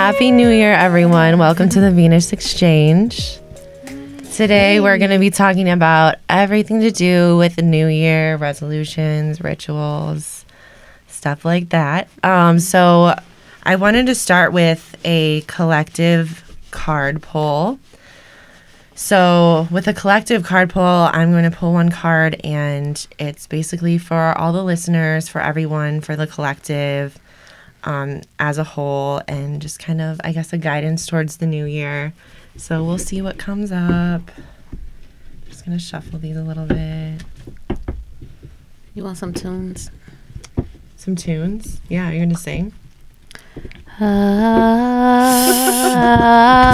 Happy New Year, everyone. Welcome to the Venus Exchange. Today, we're going to be talking about everything to do with the New Year, resolutions, rituals, stuff like that. So I wanted to start with a collective card pull. So with a collective card pull, I'm going to pull one card, and it's basically for all the listeners, for everyone, for the collective as a whole, and just kind of, I guess, a guidance towards the new year. So we'll see what comes up. Just going to shuffle these a little bit. You want some tunes? Some tunes? Yeah, you're going to sing?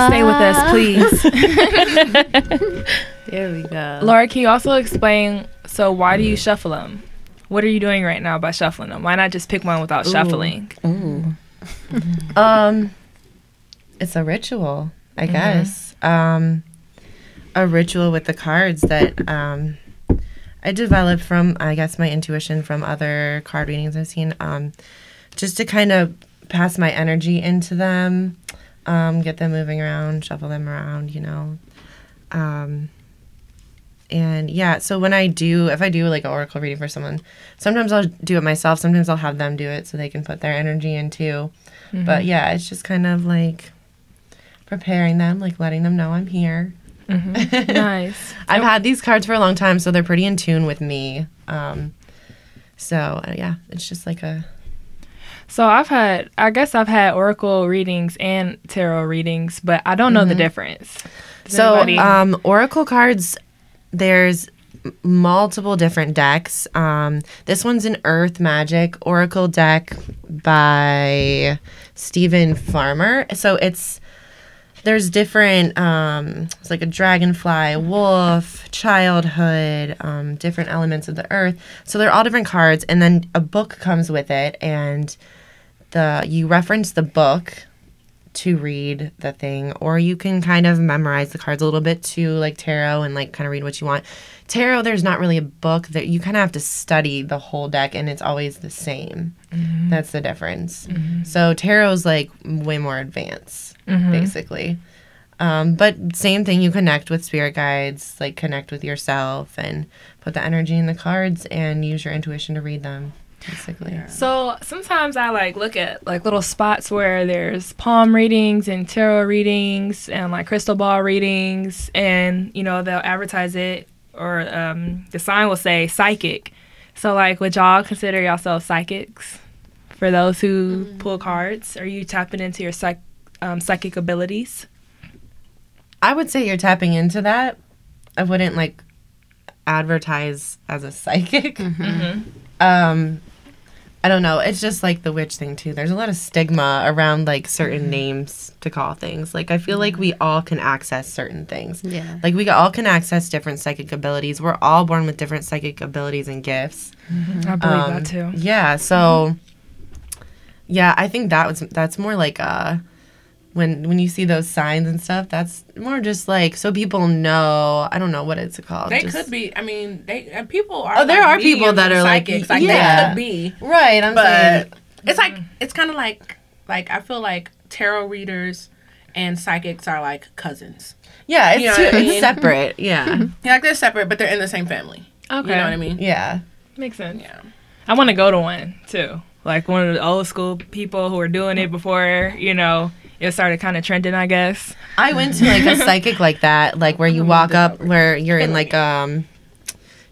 Stay with us, please. There we go. Laura, can you also explain, so why do you shuffle them? What are you doing right now by shuffling them? Why not just pick one without shuffling? Ooh. It's a ritual, I guess. A ritual with the cards that I developed from, I guess, my intuition from other card readings I've seen, just to kind of pass my energy into them, get them moving around, shuffle them around, you know. And yeah, so when if I do like an oracle reading for someone, sometimes I'll do it myself, sometimes I'll have them do it so they can put their energy in too. Mm-hmm. But yeah, it's just kind of like preparing them, like letting them know I'm here. Mm-hmm. Nice. I've had these cards for a long time, so they're pretty in tune with me. So yeah, it's just like a... So I've had oracle readings and tarot readings, but I don't know the difference. Oracle cards, there's multiple different decks. This one's an Earth Magic Oracle deck by Stephen Farmer. So there's different, it's like a dragonfly, wolf, childhood, different elements of the earth. So they're all different cards, and then a book comes with it, and you reference the book to read the thing, or you can kind of memorize the cards a little bit too, like tarot, and like kind of read what you want. Tarot, there's not really a book that you kind of have to study the whole deck, and it's always the same. Mm-hmm. That's the difference. Mm-hmm. So tarot's like way more advanced, basically. But same thing, you connect with spirit guides, like connect with yourself and put the energy in the cards and use your intuition to read them. Basically. Yeah. So sometimes I like look at like little spots where there's palm readings and tarot readings and like crystal ball readings, and you know they'll advertise it, or the sign will say psychic. So like, would y'all consider yourself psychics? For those who pull cards, are you tapping into your psychic abilities? I would say you're tapping into that. I wouldn't like advertise as a psychic. Mm-hmm. I don't know. It's just like the witch thing too. There's a lot of stigma around like certain names to call things. Like I feel like we all can access certain things. Yeah. Like we all can access different psychic abilities. We're all born with different psychic abilities and gifts. Mm-hmm. I believe that too. Yeah. So yeah, I think that's more like when you see those signs and stuff, that's more just like so people know. I don't know what it's called. They could be. I mean, people are. Oh, there are people that are psychics. like, they could be. Right. I'm saying it's like it's kind of like I feel like tarot readers and psychics are like cousins. Yeah, it's separate. Yeah, like they're separate, but they're in the same family. Okay, you know what I mean? Yeah, makes sense. Yeah, I want to go to one too. Like one of the old school people who were doing it before, you know. It started kind of trending, I guess. I went to like a psychic like that, like where you walk up, where you're in like one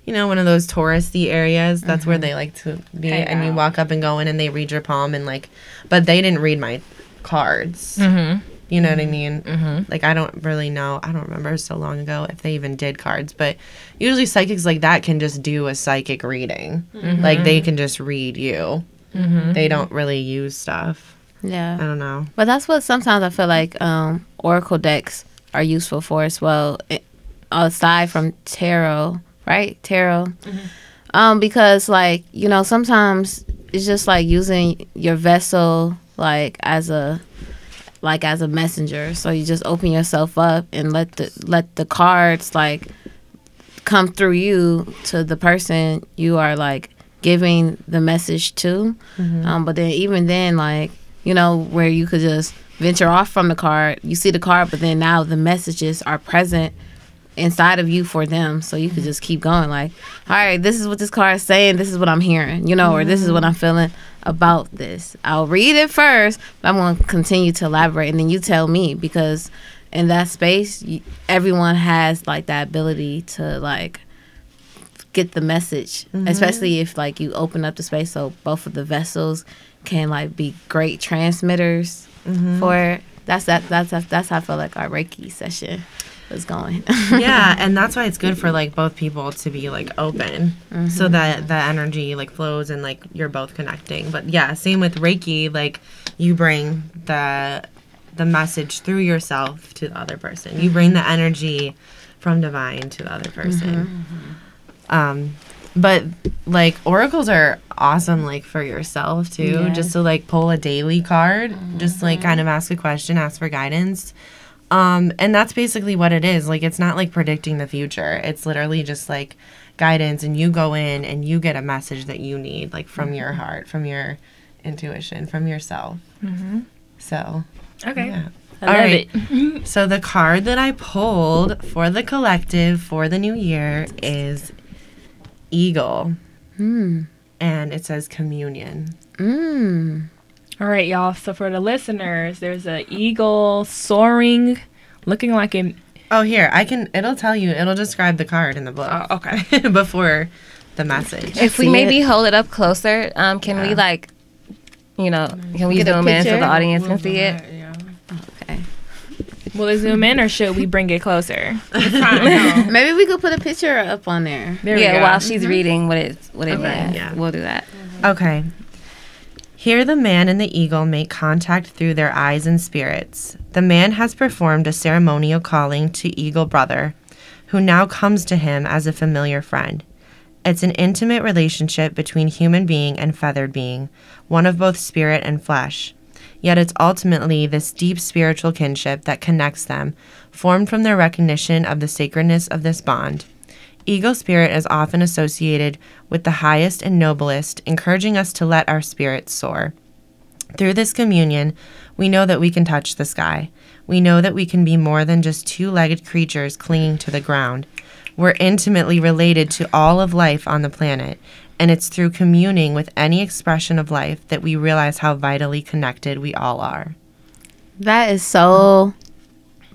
of those touristy areas. That's where they like to be, and you walk up and go in, and they read your palm, and like, but they didn't read my cards. Mm-hmm. You know what I mean? Mm-hmm. Like I don't really know. I don't remember so long ago if they even did cards, but usually psychics like that can just do a psychic reading. Mm-hmm. Like they can just read you. Mm-hmm. They don't really use stuff. Yeah. I don't know. But that's what sometimes I feel like oracle decks are useful for as well, aside from tarot, right? Tarot. Mm-hmm. Because, like, you know, sometimes it's just like using your vessel, like, as a messenger. So you just open yourself up and let the cards, like, come through you to the person you are, like, giving the message to. Mm-hmm. But then even then, like, you know, where you could just venture off from the card. You see the card, but then now the messages are present inside of you for them, so you could just keep going. Like, all right, this is what this card is saying. This is what I'm hearing, you know, or this is what I'm feeling about this. I'll read it first, but I'm going to continue to elaborate, and then you tell me, because in that space, everyone has like that ability to like get the message, especially if like you open up the space so both of the vessels can like be great transmitters for it. That's how I feel like our Reiki session is going. Yeah, and that's why it's good for like both people to be like open, so that the energy like flows and like you're both connecting. But yeah, same with Reiki, like you bring the message through yourself to the other person. You bring the energy from divine to the other person. But like oracles are awesome like for yourself too, just to like pull a daily card, just like kind of ask a question, ask for guidance. And that's basically what it is. Like, it's not like predicting the future. It's literally just like guidance, and you go in and you get a message that you need, like from your heart, from your intuition, from yourself. So, Okay. yeah. I love it. So the card that I pulled for the collective for the new year is Eagle. And it says communion. All right, y'all. So for the listeners, there's an eagle soaring, looking like a... Oh, here, it'll tell you, it'll describe the card in the book. Oh, okay. Before the message. If we maybe hold it up closer, can we like, you know, can we Get a zoom in so picture? the audience can see it? Yeah. Okay. Will it zoom in, or should we bring it closer? Maybe we could put a picture up on there. There we Yeah, go. while she's reading what it means. yeah. We'll do that. Okay. Here the man and the eagle make contact through their eyes and spirits. The man has performed a ceremonial calling to Eagle Brother, who now comes to him as a familiar friend. It's an intimate relationship between human being and feathered being, one of both spirit and flesh. Yet it's ultimately this deep spiritual kinship that connects them, formed from their recognition of the sacredness of this bond. Eagle spirit is often associated with the highest and noblest, encouraging us to let our spirits soar. Through this communion, we know that we can touch the sky. We know that we can be more than just two-legged creatures clinging to the ground. We're intimately related to all of life on the planet, and it's through communing with any expression of life that we realize how vitally connected we all are. That is so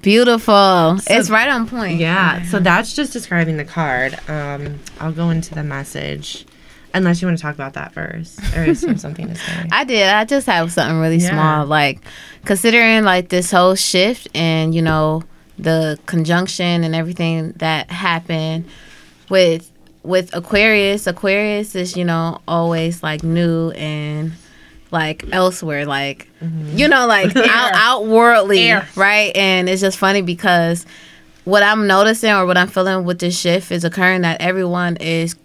beautiful. It's right on point. Yeah, so that's just describing the card. I'll go into the message, unless you want to talk about that first, or is there something to say? I did. I just have something really small. Like, considering like this whole shift and, you know, the conjunction and everything that happened with Aquarius. Aquarius is, you know, always like new and like elsewhere, like, you know, like outworldly, right? And it's just funny because what I'm noticing or what I'm feeling with this shift is occurring that everyone is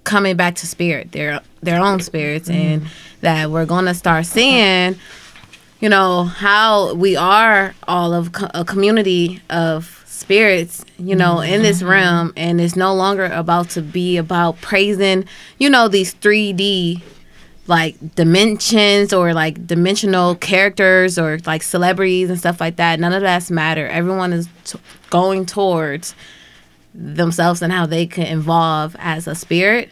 coming back to spirit, their own spirits, and that we're going to start seeing, you know, how we are all of a community of spirits, you know, in this realm, and it's no longer about to be about praising, you know, these 3D like dimensions or like dimensional characters or like celebrities and stuff like that. None of that's matter. Everyone is going towards themselves and how they can evolve as a spirit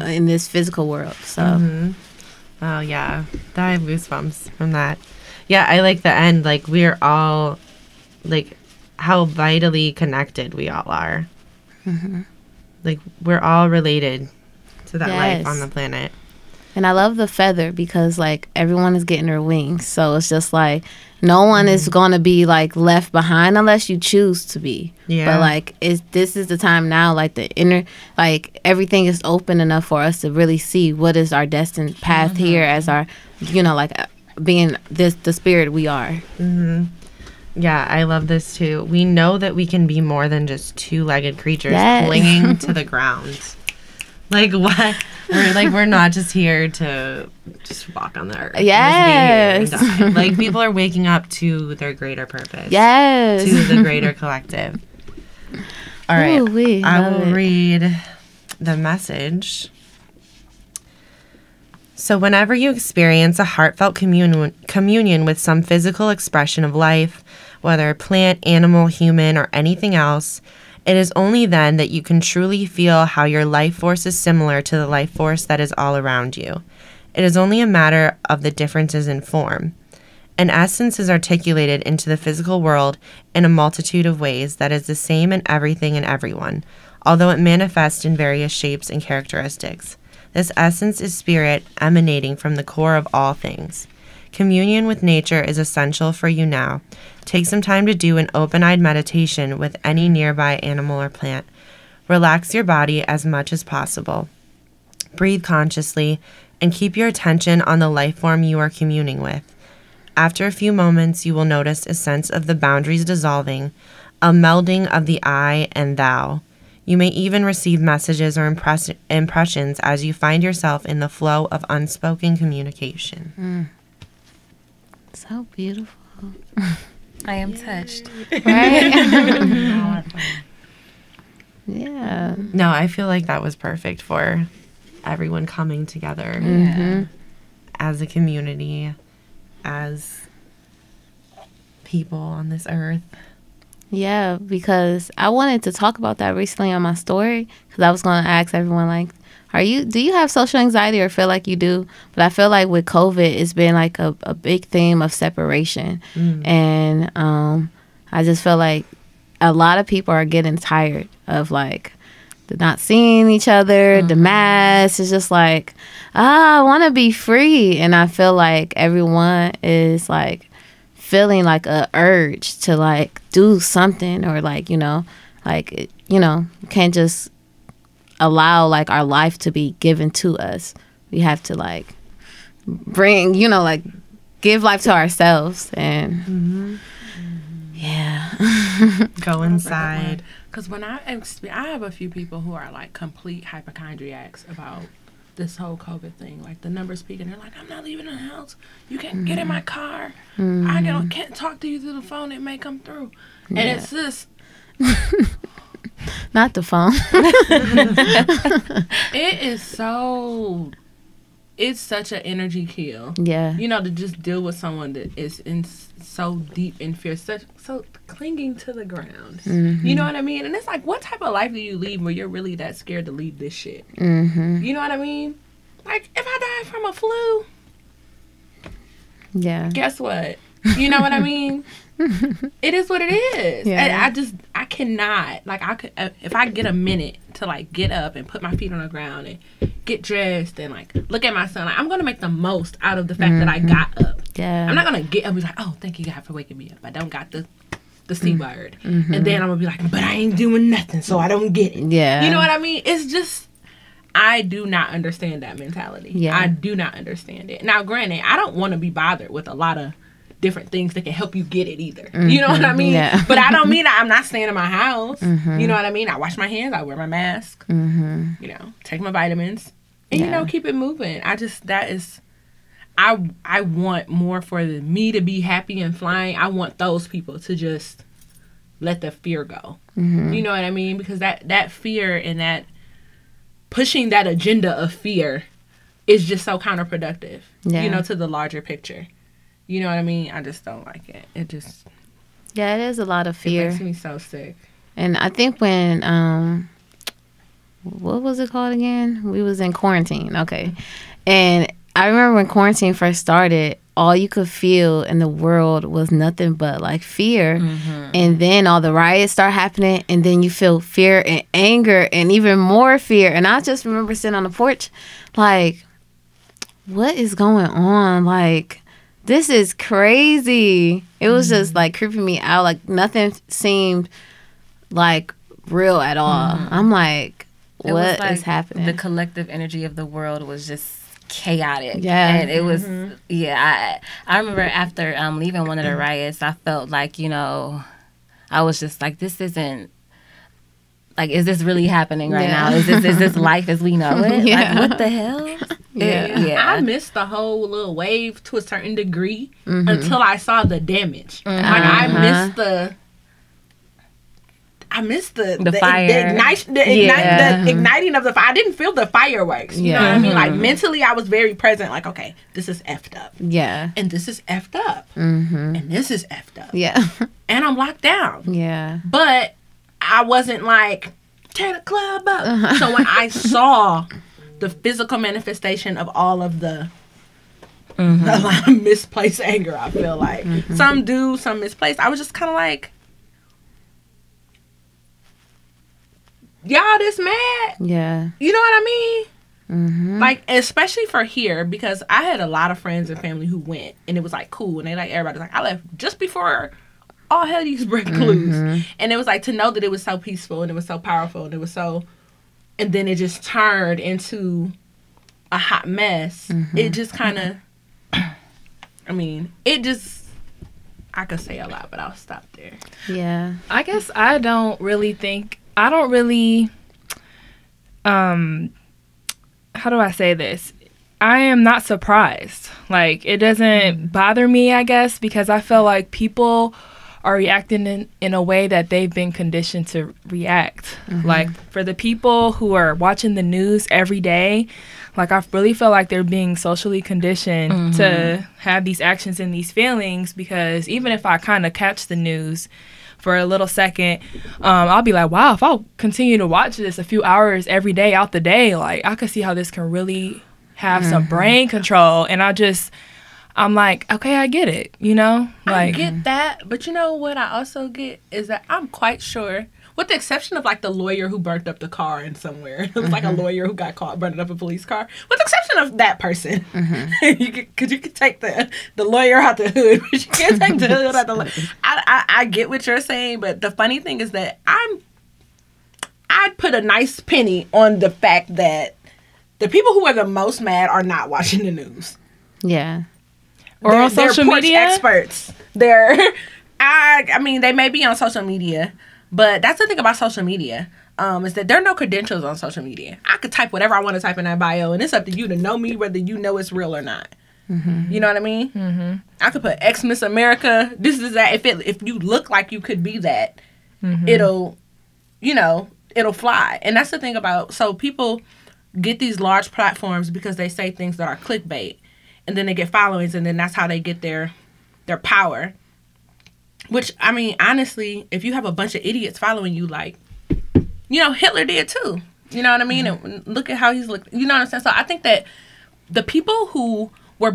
in this physical world. So Oh yeah, I have goosebumps from that. Yeah, I like the end. Like, we're all like how vitally connected we all are. Like, we're all related to that life on the planet. And I love the feather because, like, everyone is getting their wings. So it's just like no one is going to be, like, left behind unless you choose to be. Yeah. But, like, this is the time now, like, the inner, like, everything is open enough for us to really see what is our destined path here as our, you know, like, being the spirit we are. Yeah, I love this too. We know that we can be more than just two-legged creatures Yes. clinging to the ground. Like, what? We're not just here to just walk on the earth. and Yes. just be here and die. Like, people are waking up to their greater purpose. Yes. To the greater collective. All right. Ooh-wee, I love will it. read the message. So whenever you experience a heartfelt communion with some physical expression of life, whether plant, animal, human, or anything else, it is only then that you can truly feel how your life force is similar to the life force that is all around you. It is only a matter of the differences in form. An essence is articulated into the physical world in a multitude of ways that is the same in everything and everyone, although it manifests in various shapes and characteristics. This essence is spirit emanating from the core of all things. Communion with nature is essential for you now. Take some time to do an open-eyed meditation with any nearby animal or plant. Relax your body as much as possible. Breathe consciously and keep your attention on the life form you are communing with. After a few moments, you will notice a sense of the boundaries dissolving, a melding of the I and thou. You may even receive messages or impressions as you find yourself in the flow of unspoken communication. So beautiful. I am touched. Right? Yeah. No, I feel like that was perfect for everyone coming together as a community, as people on this earth. Yeah, because I wanted to talk about that recently on my story, because I was going to ask everyone, like, do you have social anxiety or feel like you do? But I feel like with COVID, it's been like a big theme of separation. And I just feel like a lot of people are getting tired of like the not seeing each other, the mask. It's just like, I want to be free. And I feel like everyone is like feeling like a urge to like do something, or like, you can't just allow like our life to be given to us. We have to like bring, like give life to ourselves. And Go inside. Because when I have a few people who are like complete hypochondriacs about this whole COVID thing. Like the numbers speaking, they're like, I'm not leaving the house. You can't get in my car. I can't talk to you through the phone. It may come through. And it's just not the phone. It is so. It's such an energy kill. Yeah. To just deal with someone that is so deep in fear, so clinging to the ground. You know what I mean? And it's like, what type of life do you lead where you're really that scared to leave this shit? You know what I mean? Like, if I die from a flu, guess what? You know what I mean? It is what it is. Yeah. And I cannot, like, if I get a minute to like get up and put my feet on the ground and get dressed and like look at my son, like, I'm gonna make the most out of the fact that I got up. I'm not gonna get up and be like, oh, thank you God for waking me up. I don't got the C word. And then I'm gonna be like, but I ain't doing nothing, so I don't get it. You know what I mean? It's just, I do not understand that mentality. I do not understand it. Now, granted, I don't want to be bothered with a lot of different things that can help you get it either. You know what I mean? But I don't mean I'm not staying in my house. You know what I mean? I wash my hands, I wear my mask, take my vitamins, and keep it moving. I want more for me to be happy and flying. I want those people to just let the fear go. You know what I mean? Because that fear and that pushing that agenda of fear is just so counterproductive, to the larger picture. You know what I mean? I just don't like it. It just... Yeah, it is a lot of fear. It makes me so sick. And I think when... what was it called again? We was in quarantine. Okay. And I remember when quarantine first started, all you could feel in the world was nothing but like fear. And then all the riots start happening, and then you feel fear and anger and even more fear. And I just remember sitting on the porch like, what is going on? Like, this is crazy. It was just like creeping me out. Like nothing seemed like real at all. I'm like, what is happening? The collective energy of the world was just chaotic. And it was I remember after leaving one of the riots, I felt like, I was just like, this isn't like, is this really happening right now? Is this life as we know it? Like, what the hell? I missed the whole little wave to a certain degree until I saw the damage. Like, I missed I missed the fire. The igniting of the fire. I didn't feel the fireworks. You know what I mean? Like, mentally, I was very present. Like, okay, this is effed up. Yeah. And this is effed up. And this is effed up. Yeah. And I'm locked down. Yeah. But I wasn't like, tear the club up. So when I saw the physical manifestation of all of the a lot of misplaced anger, I feel like some do, some misplaced, I was just kind of like, y'all this mad? Yeah. You know what I mean? Like, especially for here, because I had a lot of friends and family who went, and it was like cool, and they like, everybody was like, I left just before all hell these break loose, and it was like, to know that it was so peaceful and it was so powerful and it was so, and then it just turned into a hot mess. It just kind of, I mean, it just, I could say a lot, but I'll stop there. Yeah. I guess I don't really, how do I say this? I am not surprised. Like, it doesn't bother me, I guess, because I feel like people are reacting in a way that they've been conditioned to react. Like, for the people who are watching the news every day, like, I really feel like they're being socially conditioned to have these actions and these feelings, because even if I kind of catch the news for a little second, I'll be like, wow, if I'll continue to watch this a few hours every day out the day, like, I could see how this can really have some brain control. And I'm like, okay, I get it, you know? Like, I get that, but you know what I also get is that I'm quite sure, with the exception of like the lawyer who burnt up the car in somewhere, it was like a lawyer who got caught burning up a police car. With the exception of that person, you could take the lawyer out the hood, but you can't take the hood out the lawyer. I get what you're saying, but the funny thing is that I'd put a nice penny on the fact that the people who are the most mad are not watching the news. Yeah. Or on social media? Experts. I mean, they may be on social media, but that's the thing about social media, is that there are no credentials on social media. I could type whatever I want to type in that bio, and it's up to you to know me, whether you know it's real or not. You know what I mean? I could put X Miss America, this is that. If you look like you could be that, it'll fly. And that's the thing about, so people get these large platforms because they say things that are clickbait. And then they get followings, and then that's how they get their power. Which, I mean, honestly, if you have a bunch of idiots following you, like, you know, Hitler did too. You know what I mean? And look at how he's looked. You know what I'm saying? So I think that the people who were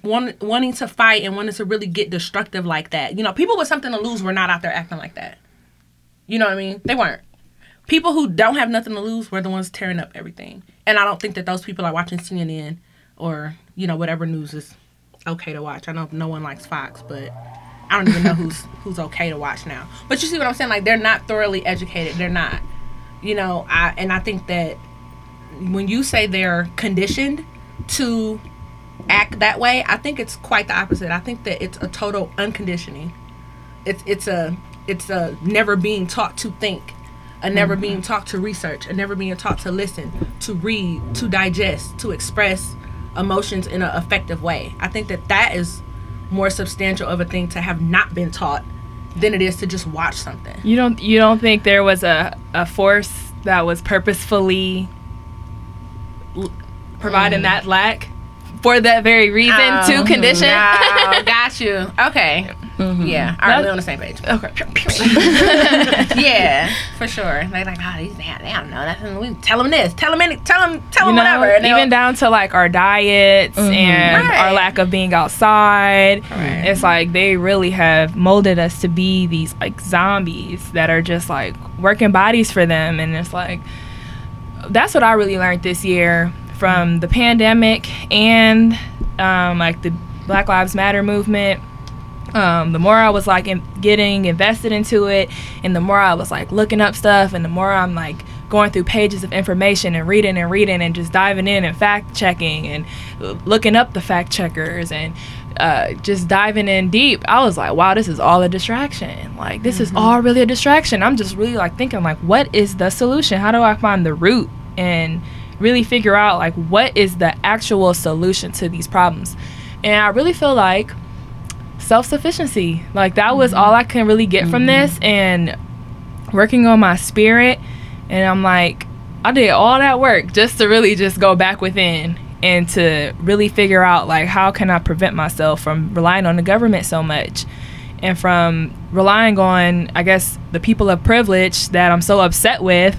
wanting to fight and wanted to really get destructive like that, you know, people with something to lose were not out there acting like that. You know what I mean? They weren't. People who don't have nothing to lose were the ones tearing up everything. And I don't think that those people are watching CNN or, you know, whatever news is okay to watch. I know no one likes Fox, but I don't even know who's okay to watch now. But you see what I'm saying? Like, they're not thoroughly educated. They're not. You know, I think that when you say they're conditioned to act that way, I think it's quite the opposite. I think that it's a total unconditioning. It's a never being taught to think, a never being taught to research, a never being taught to listen, to read, to digest, to express emotions in an effective way. I think that is more substantial of a thing to have not been taught than it is to just watch something. You don't think there was a force that was purposefully providing that lack for that very reason to condition? No, got you. Okay. Yeah. All right, we're on the same page. Okay. Yeah, for sure. They're like, oh, they don't know nothing. We tell them this. Tell them You know, whatever. And even down to like our diets and our lack of being outside. Right. It's like they really have molded us to be these like zombies that are just like working bodies for them. And it's like, that's what I really learned this year from the pandemic and like the Black Lives Matter movement. The more I was like getting invested into it, and the more I was like looking up stuff, and the more I'm like going through pages of information and reading and just diving in and fact checking and looking up the fact checkers and just diving in deep, I was like, wow, this is all a distraction. Like, this is all really a distraction. I'm just really like thinking like, what is the solution? How do I find the root and really figure out like what is the actual solution to these problems? And I really feel like self-sufficiency, like that was all I can really get from this. And working on my spirit. And I'm like, I did all that work just to really just go back within and to really figure out, like, how can I prevent myself from relying on the government so much and from relying on, I guess, the people of privilege that I'm so upset with.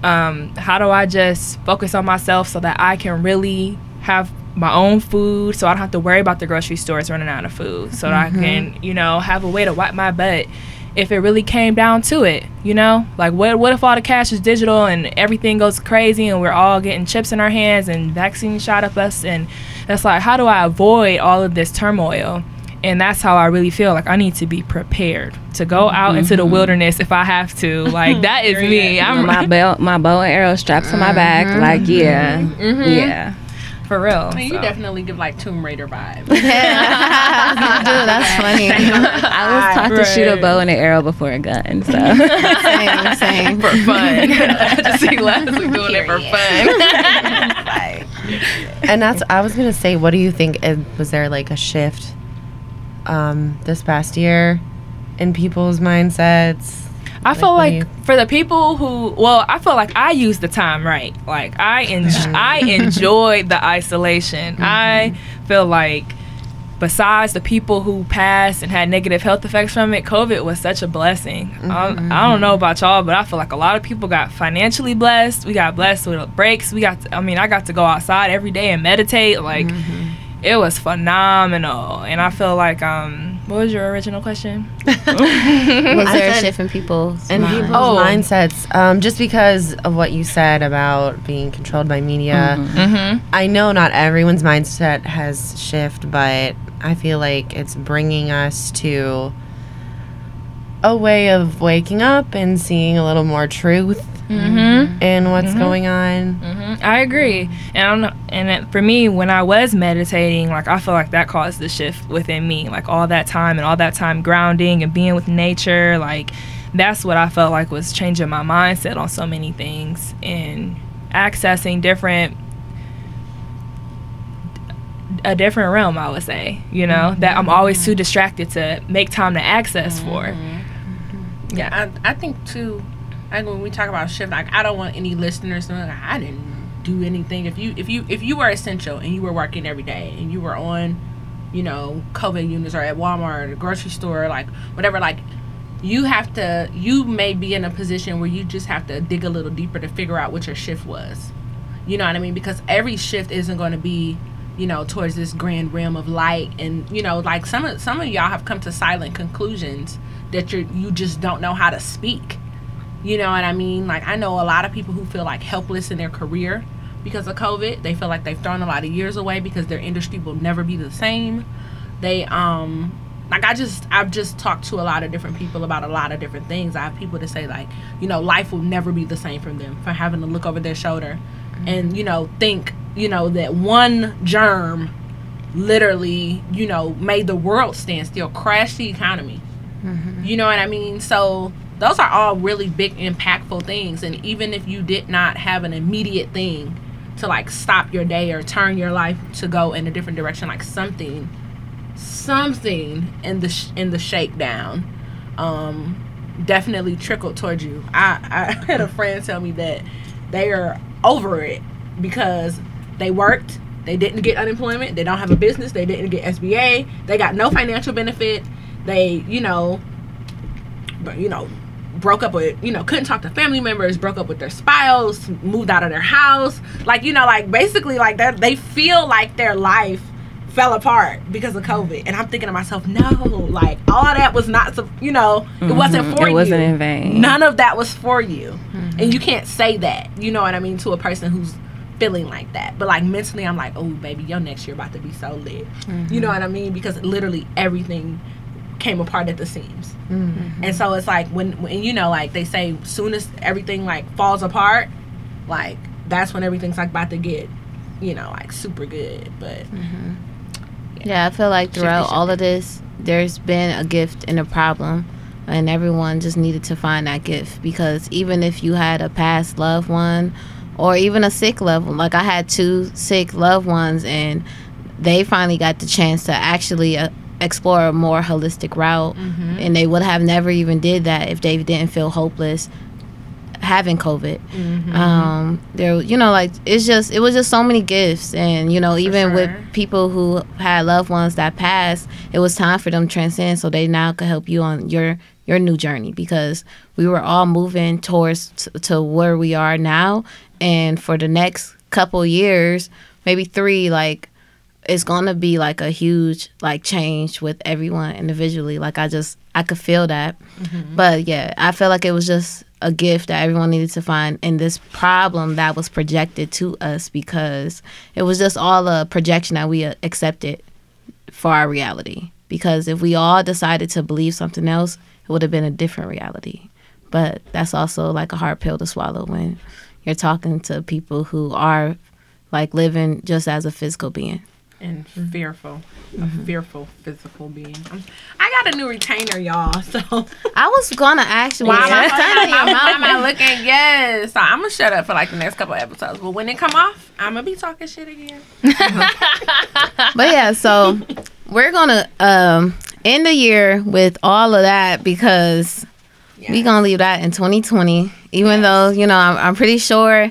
How do I just focus on myself so that I can really have my own food, so I don't have to worry about the grocery stores running out of food, so that I can, you know, have a way to wipe my butt if it really came down to it, you know? Like, what if all the cash is digital and everything goes crazy and we're all getting chips in our hands and vaccines shot up us? And it's like, how do I avoid all of this turmoil? And that's how I really feel like I need to be prepared to go out into the wilderness if I have to. Like, that is me. I'm my bow and arrow strapped to my back. Like, yeah. For real. I mean, you definitely give like Tomb Raider vibes. Dude, that's funny. I was taught to shoot a bow and an arrow before a gun, so. Same. For fun. I just see Leslie doing it for fun. And that's, I was going to say, what do you think, was there like a shift this past year in people's mindsets? I feel like for the people who, well, I feel like I used the time right. Like, I enjoyed the isolation. I feel like besides the people who passed and had negative health effects from it, COVID was such a blessing. I don't know about y'all, but I feel like a lot of people got financially blessed. We got blessed with breaks. I got to go outside every day and meditate. Like, it was phenomenal. And I feel like, what was your original question? Was there a shift in people's mindsets? Just because of what you said about being controlled by media. I know not everyone's mindset has shifted, but I feel like it's bringing us to a way of waking up and seeing a little more truth in what's going on. I agree. And for me, when I was meditating, like, I feel like that caused the shift within me. Like, all that time grounding and being with nature, like, that's what I felt like was changing my mindset on so many things and accessing a different realm, I would say, you know, that I'm always too distracted to make time to access for. Yeah, I think too, like, when we talk about shift, like, I don't want any listeners to know, like, I didn't do anything. If you were essential and you were working every day and you were on, you know, COVID units or at Walmart or the grocery store, like, whatever, like, you may be in a position where you just have to dig a little deeper to figure out what your shift was. You know what I mean? Because every shift isn't going to be, you know, towards this grand realm of light. And, you know, like, some of y'all have come to silent conclusions that you just don't know how to speak. You know what I mean? Like, I know a lot of people who feel like helpless in their career because of COVID. They feel like they've thrown a lot of years away because their industry will never be the same. They like, I've just talked to a lot of different people about a lot of different things. I have people that say, like, you know, life will never be the same from them, for having to look over their shoulder and, you know, think, you know, that one germ literally, you know, made the world stand still, crashed the economy. You know what I mean? So those are all really big, impactful things. And even if you did not have an immediate thing to, like, stop your day or turn your life to go in a different direction, like something in the shakedown definitely trickled towards you. I had a friend tell me that they are over it because they worked, they didn't get unemployment, they don't have a business, they didn't get SBA, they got no financial benefit, they, you know, broke up with, you know, couldn't talk to family members, broke up with their spouse, moved out of their house, like, you know, like, basically, like, that they feel like their life fell apart because of COVID. And I'm thinking to myself, no, like, all that was not, you know, it wasn't for you. It wasn't in vain. None of that was for you. And you can't say that, you know what I mean, to a person who's feeling like that. But, like, mentally, I'm like, oh, baby, your next year about to be so lit. You know what I mean? Because literally everything came apart at the seams. And so it's like, when you know, like, they say, soon as everything, like, falls apart, like, that's when everything's, like, about to get, you know, like, super good. But yeah, I feel like throughout all of this, there's been a gift and a problem, and everyone just needed to find that gift. Because even if you had a past loved one or even a sick loved one, like, I had 2 sick loved ones, and they finally got the chance to actually explore a more holistic route, and they would have never even did that if they didn't feel hopeless having COVID. There, you know, like it was just so many gifts, and you know, even with people who had loved ones that passed, it was time for them to transcend, so they now could help you on your new journey, because we were all moving towards to where we are now, and for the next couple years, maybe 3, like it's gonna be like a huge like change with everyone individually. Like I could feel that. But yeah, I feel like it was just a gift that everyone needed to find in this problem that was projected to us, because it was just all a projection that we accepted for our reality. Because if we all decided to believe something else, it would have been a different reality. But that's also like a hard pill to swallow when you're talking to people who are like living just as a physical being. And fearful, a fearful physical being. I got a new retainer, y'all. So I was gonna ask you, why am I looking? Yes. So I'm gonna shut up for like the next couple episodes. But when it come off, I'm gonna be talking shit again. But yeah, so we're gonna end the year with all of that, because we gonna leave that in 2020. Even though, you know, I'm pretty sure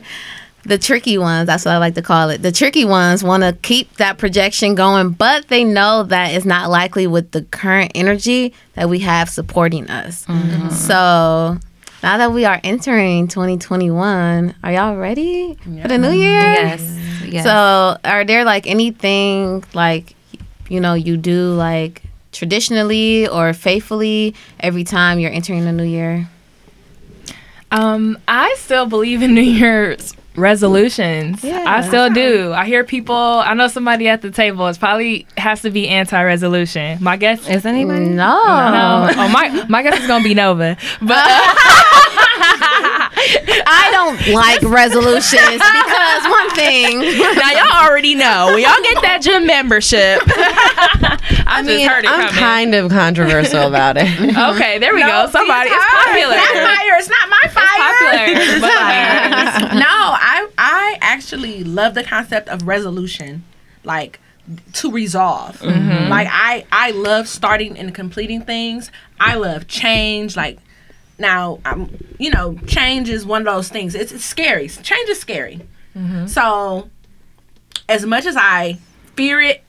the tricky ones, that's what I like to call it, the tricky ones want to keep that projection going, but they know that it's not likely with the current energy that we have supporting us. So now that we are entering 2021, are y'all ready for the new year? Yes. So are there like anything like, you know, you do like traditionally or faithfully every time you're entering the new year? I still believe in New Year's resolutions. I still do. I hear people, I know somebody at the table probably has to be anti-resolution. My guess is anybody? No. Oh, my guess is gonna be Nova. But I don't like resolutions because one thing. Now y'all already know. When y'all get that gym membership. I mean, heard it I'm coming. kind of controversial about it. Okay, there we go. Somebody, it's popular. That's fire. It's not my fire. It's popular. No, I actually love the concept of resolution, like to resolve. Like I love starting and completing things. I love change. Like now, you know, change is one of those things. It's scary. Change is scary. So as much as I fear it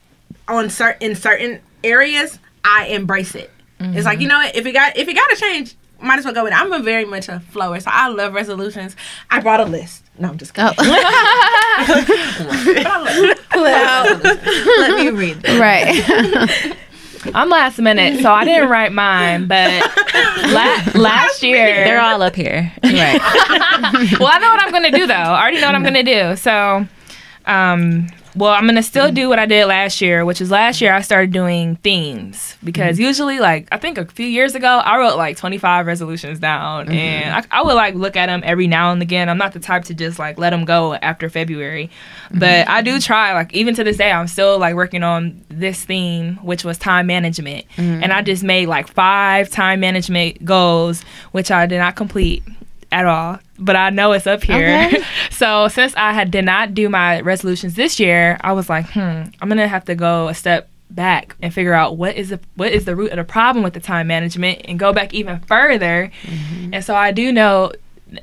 in certain areas, I embrace it. It's like, you know what, if it got to change, might as well go with it. I'm very much a flower, so I love resolutions. I brought a list. No, I'm just kidding. Let me read this. Right. I'm last minute, so I didn't write mine, but last year... They're all up here. Right. Well, I know what I'm going to do, though. I already know what I'm going to do. So, well, I'm going to still do what I did last year, which is last year I started doing themes. Because usually, like, I think a few years ago, I wrote, like, 25 resolutions down. And I would, like, look at them every now and again. I'm not the type to just, like, let them go after February. But I do try, like, even to this day, I'm still, like, working on this theme, which was time management. And I just made, like, 5 time management goals, which I did not complete at all, but I know it's up here. Okay. So since I did not do my resolutions this year, I was like, I'm gonna have to go a step back and figure out what is the root of the problem with the time management, and go back even further. And so I do know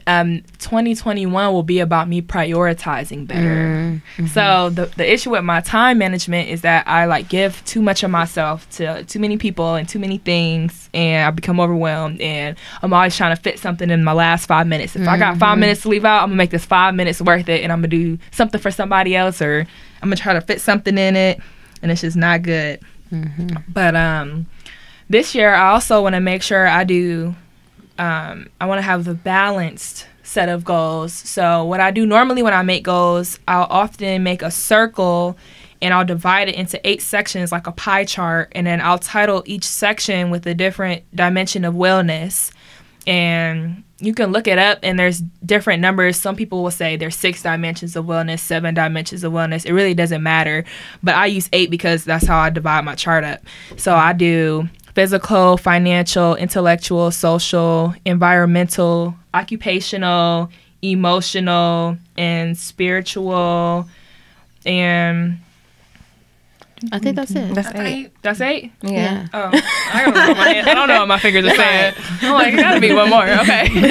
2021 will be about me prioritizing better. So the issue with my time management is that I like give too much of myself to too many people and too many things, and I become overwhelmed, and I'm always trying to fit something in my last 5 minutes. If I got 5 minutes to leave out, I'm gonna make this 5 minutes worth it, and I'm gonna do something for somebody else, or I'm gonna try to fit something in it, and it's just not good. But this year I also want to make sure I do I want to have a balanced set of goals. So what I do normally when I make goals, I'll often make a circle and I'll divide it into 8 sections like a pie chart, and then I'll title each section with a different dimension of wellness. And you can look it up, and there's different numbers. Some people will say there's 6 dimensions of wellness, 7 dimensions of wellness. It really doesn't matter. But I use 8 because that's how I divide my chart up. So I do physical, financial, intellectual, social, environmental, occupational, emotional, and spiritual. And I think that's it. That's 8. That's 8? Yeah. Oh, I gotta look at my hand. I don't know what my fingers are saying. I'm like, it gotta be one more. Okay.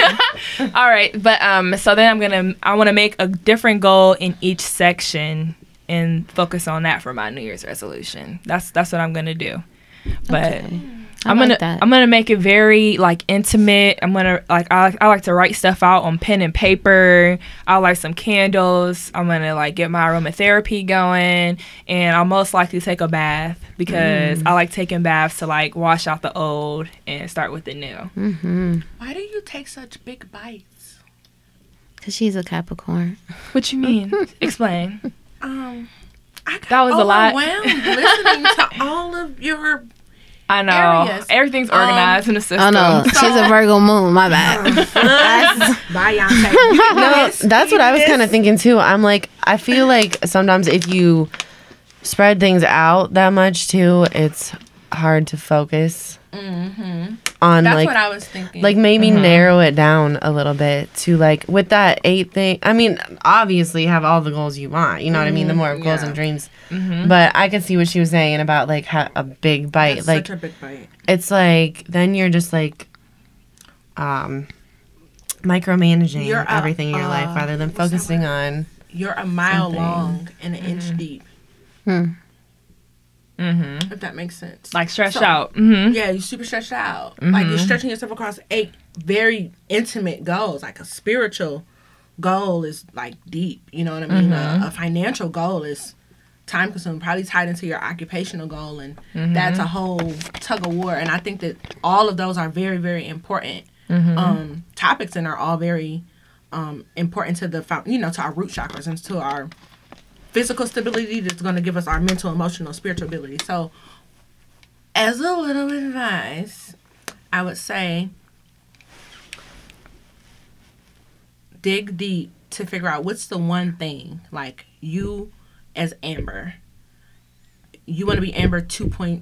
All right, but so then I want to make a different goal in each section and focus on that for my New Year's resolution. That's what I'm gonna do. But Okay. I'm gonna make it very like intimate. I'm gonna like I like to write stuff out on pen and paper. I'll light some candles. I'm gonna like get my aromatherapy going, and I'll most likely take a bath because I like taking baths to like wash out the old and start with the new. Mm-hmm. Why do you take such big bites? Because she's a Capricorn. What you mean? Explain. I got That was a lot. overwhelmed listening to all of your. I know Areas. everything's organized in the system. Oh no, she's a Virgo moon. My bad. Bye, Yonsei. No, that's what I was kind of thinking too. I'm like, I feel like sometimes if you spread things out that much too, it's hard to focus on That's like what I was thinking. like maybe narrow it down a little bit to like with that 8 thing. I mean, obviously have all the goals you want. You know what I mean? The more goals and dreams. But I could see what she was saying about like a big bite. That's like such a big bite. it's like then you're just like micromanaging You're a- everything in your life rather than focusing on You're a mile Something. long and an inch deep. Mm-hmm. If that makes sense. Like stretched So- out. Mm-hmm. Yeah, you're super stretched out. Like you're stretching yourself across 8 very intimate goals. Like a spiritual goal is like deep. You know what I mean? A financial goal is time consuming, probably tied into your occupational goal, and that's a whole tug of war. And I think that all of those are very, very important topics, and are all very important to the to our root chakras and to our physical stability. That's going to give us our mental, emotional, spiritual ability. So, as a little advice, I would say dig deep to figure out what's the one thing, like you as Amber, you want to be Amber 2.0,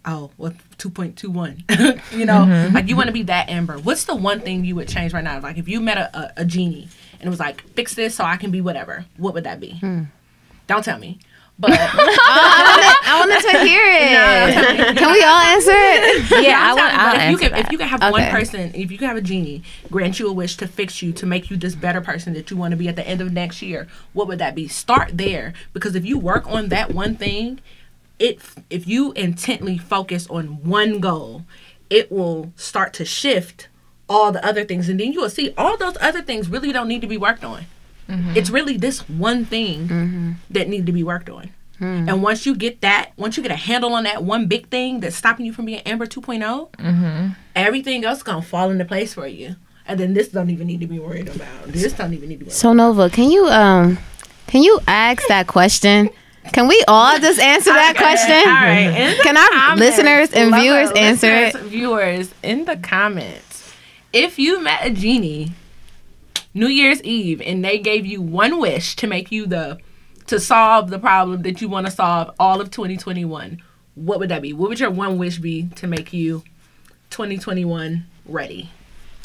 2.21, you know, like you want to be that Amber. What's the one thing you would change right now? Like if you met a genie and it was like, fix this so I can be whatever, what would that be? Don't tell me. But I wanted to hear it. Can we all answer it? Yeah, if you could have one person, if you could have a genie grant you a wish to fix you, to make you this better person that you want to be at the end of next year, what would that be? Start there, because if you work on that one thing, if you intently focus on one goal, it will start to shift all the other things, and then you will see all those other things really don't need to be worked on. It's really this one thing that need to be worked on. And once you get a handle on that one big thing that's stopping you from being Amber 2.0, everything else is going to fall into place for you. And then this don't even need to be worried about. This don't even need to be worried So Nova, can you ask that question? Can we all just answer that question? All right. Can our listeners and viewers answer it? Viewers, in the comments, if you met a genie New Year's Eve and they gave you one wish to make you to solve the problem that you want to solve all of 2021, what would that be? What would your one wish be to make you 2021 ready?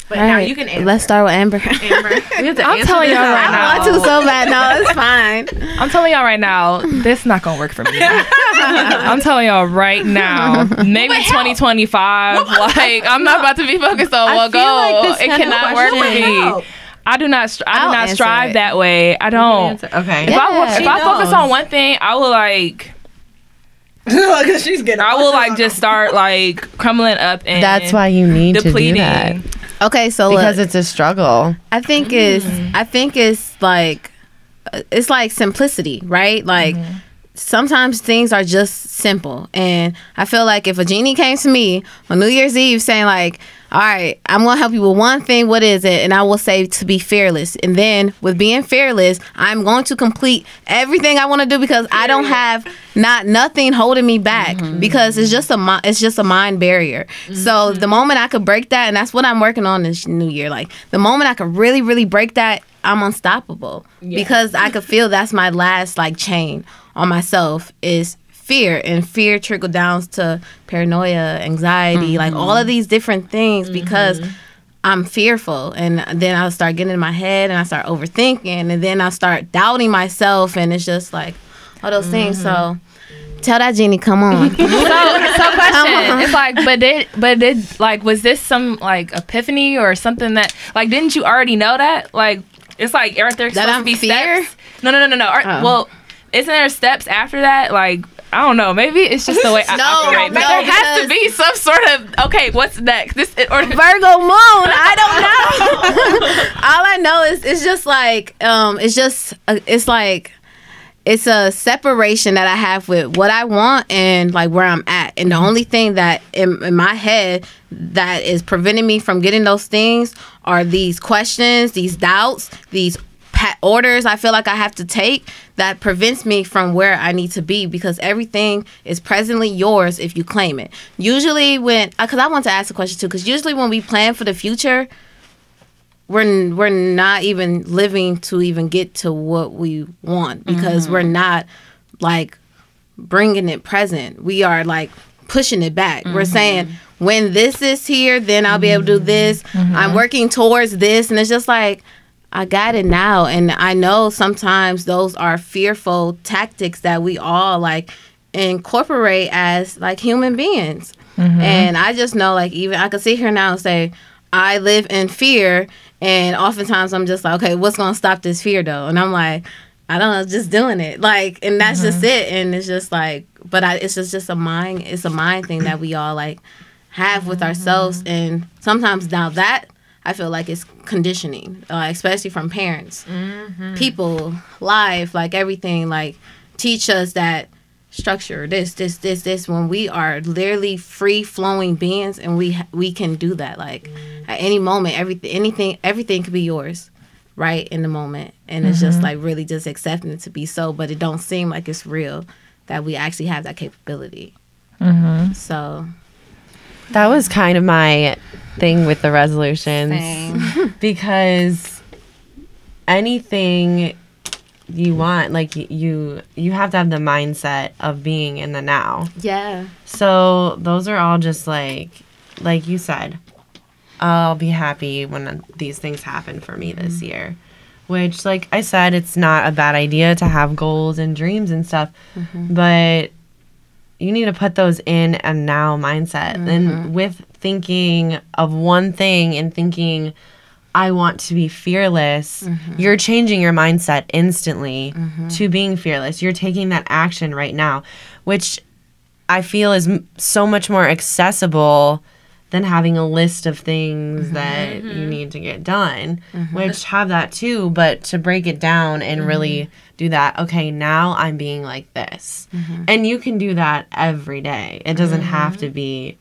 But now you can answer. Let's start with Amber. I'm telling y'all right now. I want to so bad. No, it's fine. I'm telling y'all right now, this is not gonna work for me. I'm telling y'all right now, maybe 2025. Like I'm not about to be focused on one goal. It cannot work for me. I do not strive that way. I don't. Okay. If I focus on one thing, I will like. She's getting. I will like just start like crumbling up and. That's why you need depleting. to do that. Okay, so Because look, it's a struggle. I think it's like simplicity, right? Like sometimes things are just simple, and I feel like if a genie came to me on New Year's Eve saying like, all right, I'm gonna help you with one thing, what is it? And I will say to be fearless, and then with being fearless, I'm going to complete everything I want to do, because I don't have nothing holding me back, because it's just a mind barrier. So the moment I could break that, and that's what I'm working on this new year, like the moment I could really, really break that, I'm unstoppable, because I could feel that's my last like chain on myself is fear, and fear trickled down to paranoia, anxiety, like all of these different things, because I'm fearful. And then I'll start getting in my head and I start overthinking, and then I'll start doubting myself, and it's just like all those things. So Tell that genie, come on. So question. It's like, but did like, was this some like epiphany or something that like, didn't you already know that? Like, it's like, aren't there supposed to be steps? No. Well, isn't there steps after that? Like, I don't know. Maybe it's just the way I operate. But there has to be some sort of, okay, what's next? Virgo moon. I don't know. All I know is it's just like, it's a separation that I have with what I want and like where I'm at. And the only thing that in my head that is preventing me from getting those things are these questions, these doubts, these orders I feel like I have to take that prevents me from where I need to be, because everything is presently yours if you claim it. Usually because I want to ask a question too, because usually when we plan for the future, we're not even living to even get to what we want, because we're not like bringing it present. We are like pushing it back. We're saying, when this is here, then I'll be able to do this. I'm working towards this. And it's just like, I got it now. And I know sometimes those are fearful tactics that we all like incorporate as like human beings. And I just know, like, even I could sit here now and say, I live in fear. And oftentimes I'm just like, okay, what's going to stop this fear though? And I'm like, I don't know, just doing it. Like, and that's just it. And it's just like, but it's just a mind, it's a mind thing that we all like have with ourselves. And sometimes now that I feel like it's conditioning, especially from parents, people, life, like everything, like teach us that structure, this, when we are literally free flowing beings, and we can do that. Like at any moment, everything could be yours right in the moment. And it's just like really just accepting it to be so, but it don't seem like it's real that we actually have that capability. So that was kind of my thing with the resolutions. Same. Because anything you want, like you have to have the mindset of being in the now. Yeah. So those are all just like you said, I'll be happy when these things happen for me this year. Which, like I said, it's not a bad idea to have goals and dreams and stuff, but you need to put those in a now mindset. And with thinking of one thing and thinking, I want to be fearless, you're changing your mindset instantly to being fearless. You're taking that action right now, which I feel is so much more accessible than having a list of things that you need to get done, which have that too, but to break it down and really do that, okay, now I'm being like this. And you can do that every day. It doesn't have to be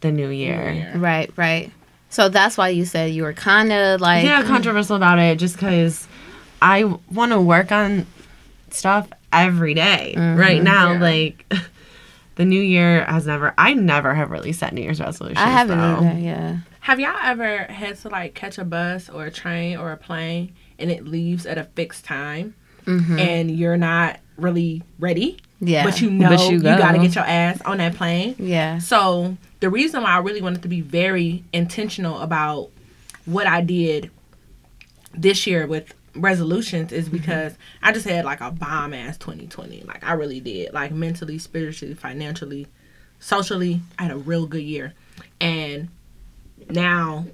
the new year. Right. So that's why you said you were kind of like... Yeah, controversial about it, just because I want to work on stuff every day. Right now, like... The new year I never have really set New Year's resolutions. I haven't either, yeah. Have y'all ever had to like catch a bus or a train or a plane and it leaves at a fixed time and you're not really ready? Yeah. But you know you got to get your ass on that plane. Yeah. So the reason why I really wanted to be very intentional about what I did this year with resolutions is because I just had like a bomb ass 2020. Like I really did, like mentally, spiritually, financially, socially. I had a real good year, and now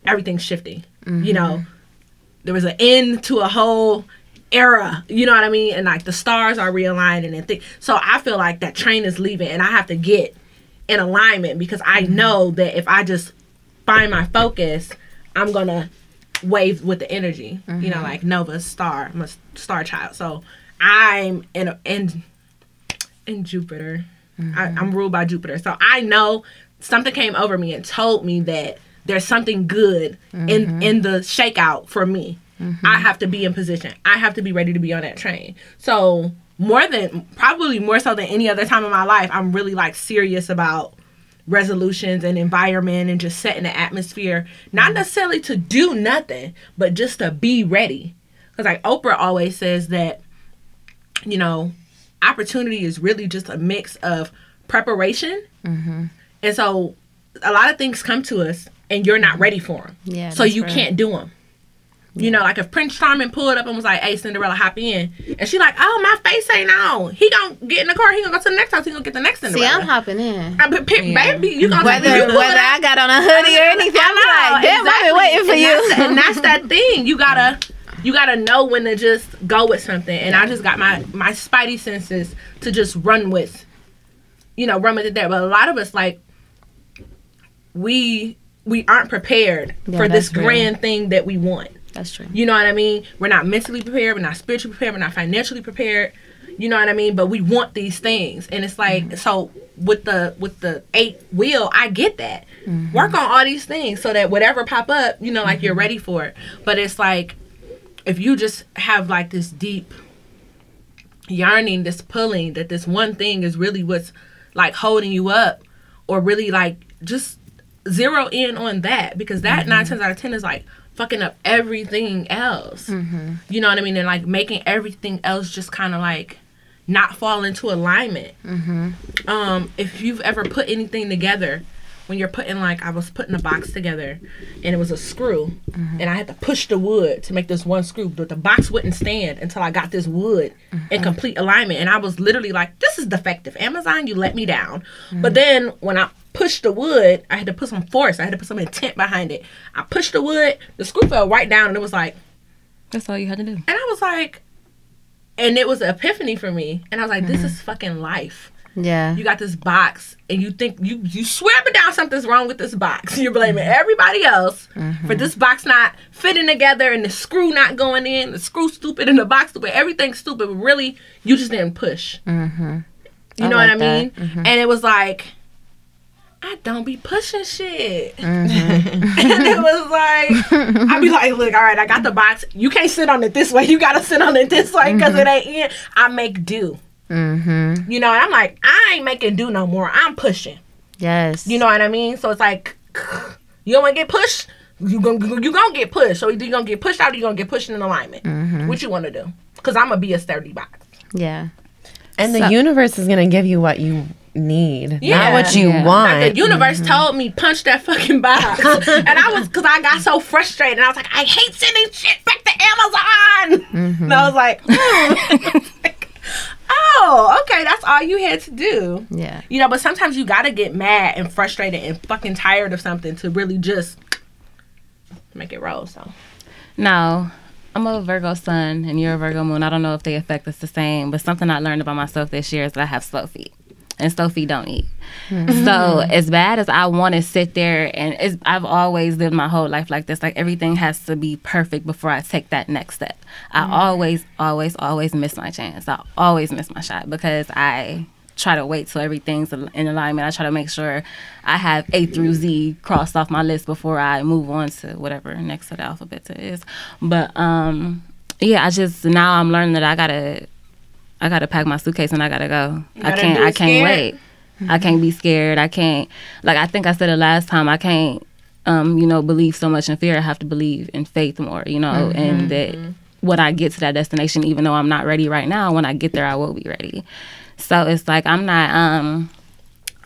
everything's shifting. You know, there was an end to a whole era, you know what I mean, and like the stars are realigning and so I feel like that train is leaving and I have to get in alignment, because I know that if I just find my focus, I'm gonna wave with the energy, you know, like Nova's star. I'm a star child, so I'm in Jupiter. I'm ruled by Jupiter, so I know something came over me and told me that there's something good in the shakeout for me. I have to be in position. I have to be ready to be on that train. So probably more so than any other time in my life, I'm really like serious about resolutions and environment and just setting the atmosphere, not necessarily to do nothing, but just to be ready. Because like Oprah always says that, you know, opportunity is really just a mix of preparation. And so a lot of things come to us and you're not ready for them. Yeah, so you can't do them. You know, like if Prince Charming pulled up and was like, "Hey, Cinderella, hop in," and she like, "Oh, my face ain't on." He gonna get in the car. He gonna go to the next house. He gonna get the next Cinderella. See, I'm hopping in. Baby, you gonna whether I got on a hoodie or anything. I'm like, damn, exactly. I've been waiting for you. And that's that thing. You gotta know when to just go with something. And I just got my spidey senses to just run with it there. But a lot of us, like, we aren't prepared for this grand thing that we want. That's true. You know what I mean? We're not mentally prepared. We're not spiritually prepared. We're not financially prepared. You know what I mean? But we want these things. And it's like, so with the 8 wheel, I get that. Work on all these things so that whatever pop up, like you're ready for it. But it's like, if you just have like this deep yearning, this pulling, that this one thing is really what's like holding you up, or really like just zero in on that, because that 9 times out of 10 is like fucking up everything else. You know what I mean? And like making everything else just kind of like not fall into alignment. If you've ever put anything together, when you're putting, like, I was putting a box together and it was a screw, and I had to push the wood to make this one screw, but the box wouldn't stand until I got this wood in complete alignment. And I was literally like, this is defective. Amazon, you let me down. But then when I pushed the wood, I had to put some force. I had to put some intent behind it. I pushed the wood, the screw fell right down, and it was like, that's all you had to do. And I was like, and it was an epiphany for me. And I was like, this is fucking life. Yeah. You got this box, and you think, you swear up and down something's wrong with this box. You're blaming everybody else for this box not fitting together, and the screw not going in, the screw stupid, and the box stupid. Everything's stupid, but really, you just didn't push. You know what I mean? And it was like, I don't be pushing shit. And it was like, I'd be like, look, all right, I got the box. You can't sit on it this way. You got to sit on it this way because it ain't in. I make do. You know, and I'm like, I ain't making do no more. I'm pushing. Yes. You know what I mean? So it's like, you don't want to get pushed, you gonna get pushed. So either you gonna get pushed out or you gonna get pushed in alignment. What you want to do? Because I'm gonna be a sturdy box. Yeah. And the universe is gonna give you what you need, not what you want. Like the universe told me, punch that fucking box. And because I got so frustrated. And I was like, I hate sending shit back to Amazon. And I was like, oh, okay, that's all you had to do. Yeah. You know, but sometimes you gotta get mad and frustrated and fucking tired of something to really just make it roll. So no, I'm a Virgo sun and you're a Virgo moon. I don't know if they affect us the same, but something I learned about myself this year is that I have slow feet. And slow feet don't eat. So as bad as I want to sit there, and I've always lived my whole life like this. Like, everything has to be perfect before I take that next step. I always miss my chance. I always miss my shot because I try to wait till everything's in alignment. I try to make sure I have A through Z crossed off my list before I move on to whatever next to the alphabet is. But yeah, now I'm learning that I gotta pack my suitcase and I gotta go. I can't wait. I can't be scared. I can't, like, I think I said it last time, I can't, believe so much in fear. I have to believe in faith more, and that when I get to that destination, even though I'm not ready right now, when I get there, I will be ready. So it's like, I'm not,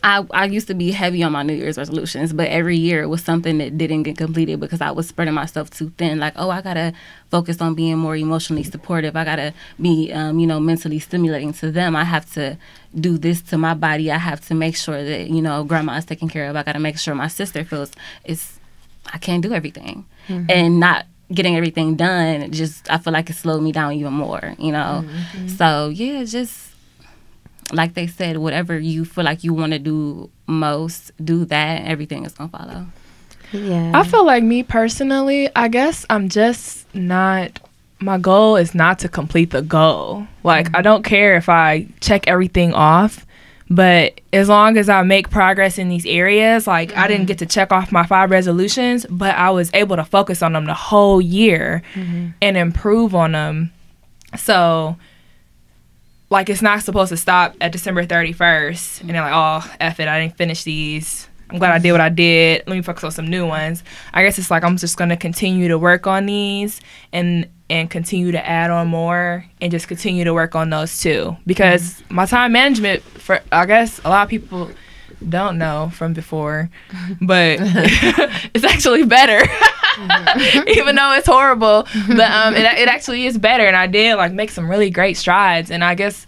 I used to be heavy on my New Year's resolutions, but every year it was something that didn't get completed because I was spreading myself too thin. Like, I got to focus on being more emotionally supportive. I got to be, mentally stimulating to them. I have to do this to my body. I have to make sure that, grandma is taken care of. I got to make sure my sister feels I can't do everything. And not getting everything done, I feel like it slowed me down even more, So, yeah, just... like they said, whatever you feel like you want to do most, do that. Everything is going to follow. Yeah. I feel like me personally, I guess I'm just not, my goal is not to complete the goal. Like, I don't care if I check everything off, but as long as I make progress in these areas, like, I didn't get to check off my 5 resolutions, but I was able to focus on them the whole year and improve on them. So... like, it's not supposed to stop at December 31st. And they're like, oh, F it, I didn't finish these. I'm glad I did what I did. Let me focus on some new ones. I guess it's like I'm just going to continue to work on these and continue to add on more and just continue to work on those too. Because my time management, for I guess a lot of people don't know from before, but it's actually better. Even though it's horrible, but it actually is better, and I did like make some really great strides. And I guess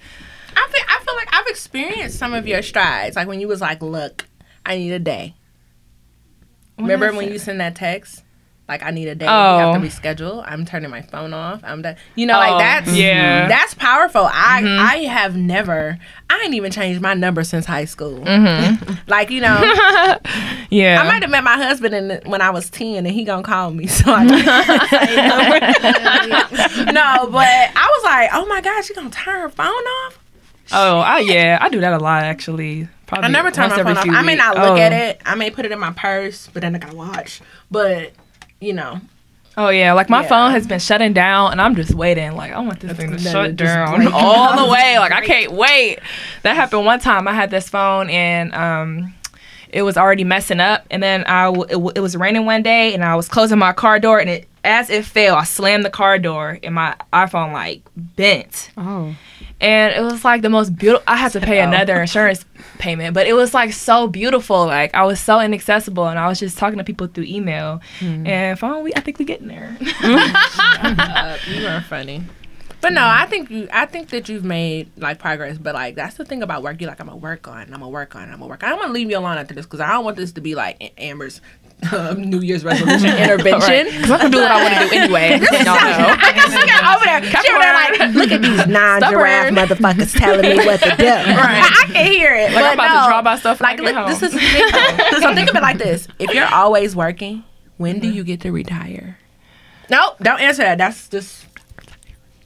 I feel like I've experienced some of your strides, like when you was like, "Look, I need a day." Remember when you sent that text? Like, I need a day. Oh. We have to reschedule. I'm turning my phone off. I'm done. You know, like that's powerful. I have never. I ain't even changed my number since high school. Like, you know. Yeah. I might have met my husband when I was 10, and he gonna call me. So I no, but I was like, oh my gosh, she gonna turn her phone off? Yeah, I do that a lot actually. Probably I never turn my phone off. I may not look at it. I may put it in my purse, but then I gotta watch. But you know. Oh yeah, like my phone has been shutting down, and I'm just waiting. Like I want this thing to shut down all the way. Like I can't wait. That happened one time. I had this phone, and it was already messing up. And then it was raining one day, and I was closing my car door, and as it fell, I slammed the car door, and my iPhone like bent. Oh. And it was like the most beautiful. I had to pay another insurance payment, but it was like so beautiful. Like I was so inaccessible, and I was just talking to people through email. And finally, I think we're getting there. You are funny. But no, I think that you've made like progress. But like that's the thing about work. You're like, I'm gonna work on it. I'm gonna work on it. I'm gonna work on it. I'm gonna leave you alone after this because I don't want this to be like Amber's New Year's resolution intervention. Because I'm gonna do what I want to do anyway. Y'all know. I guess she got over there. She over there like, look at these non-giraffe motherfuckers telling me what to do. Right. I can hear it. Like I'm about to draw my stuff. Like look, this is big. So think of it like this: if you're always working, when do you get to retire? No, don't answer that. That's just.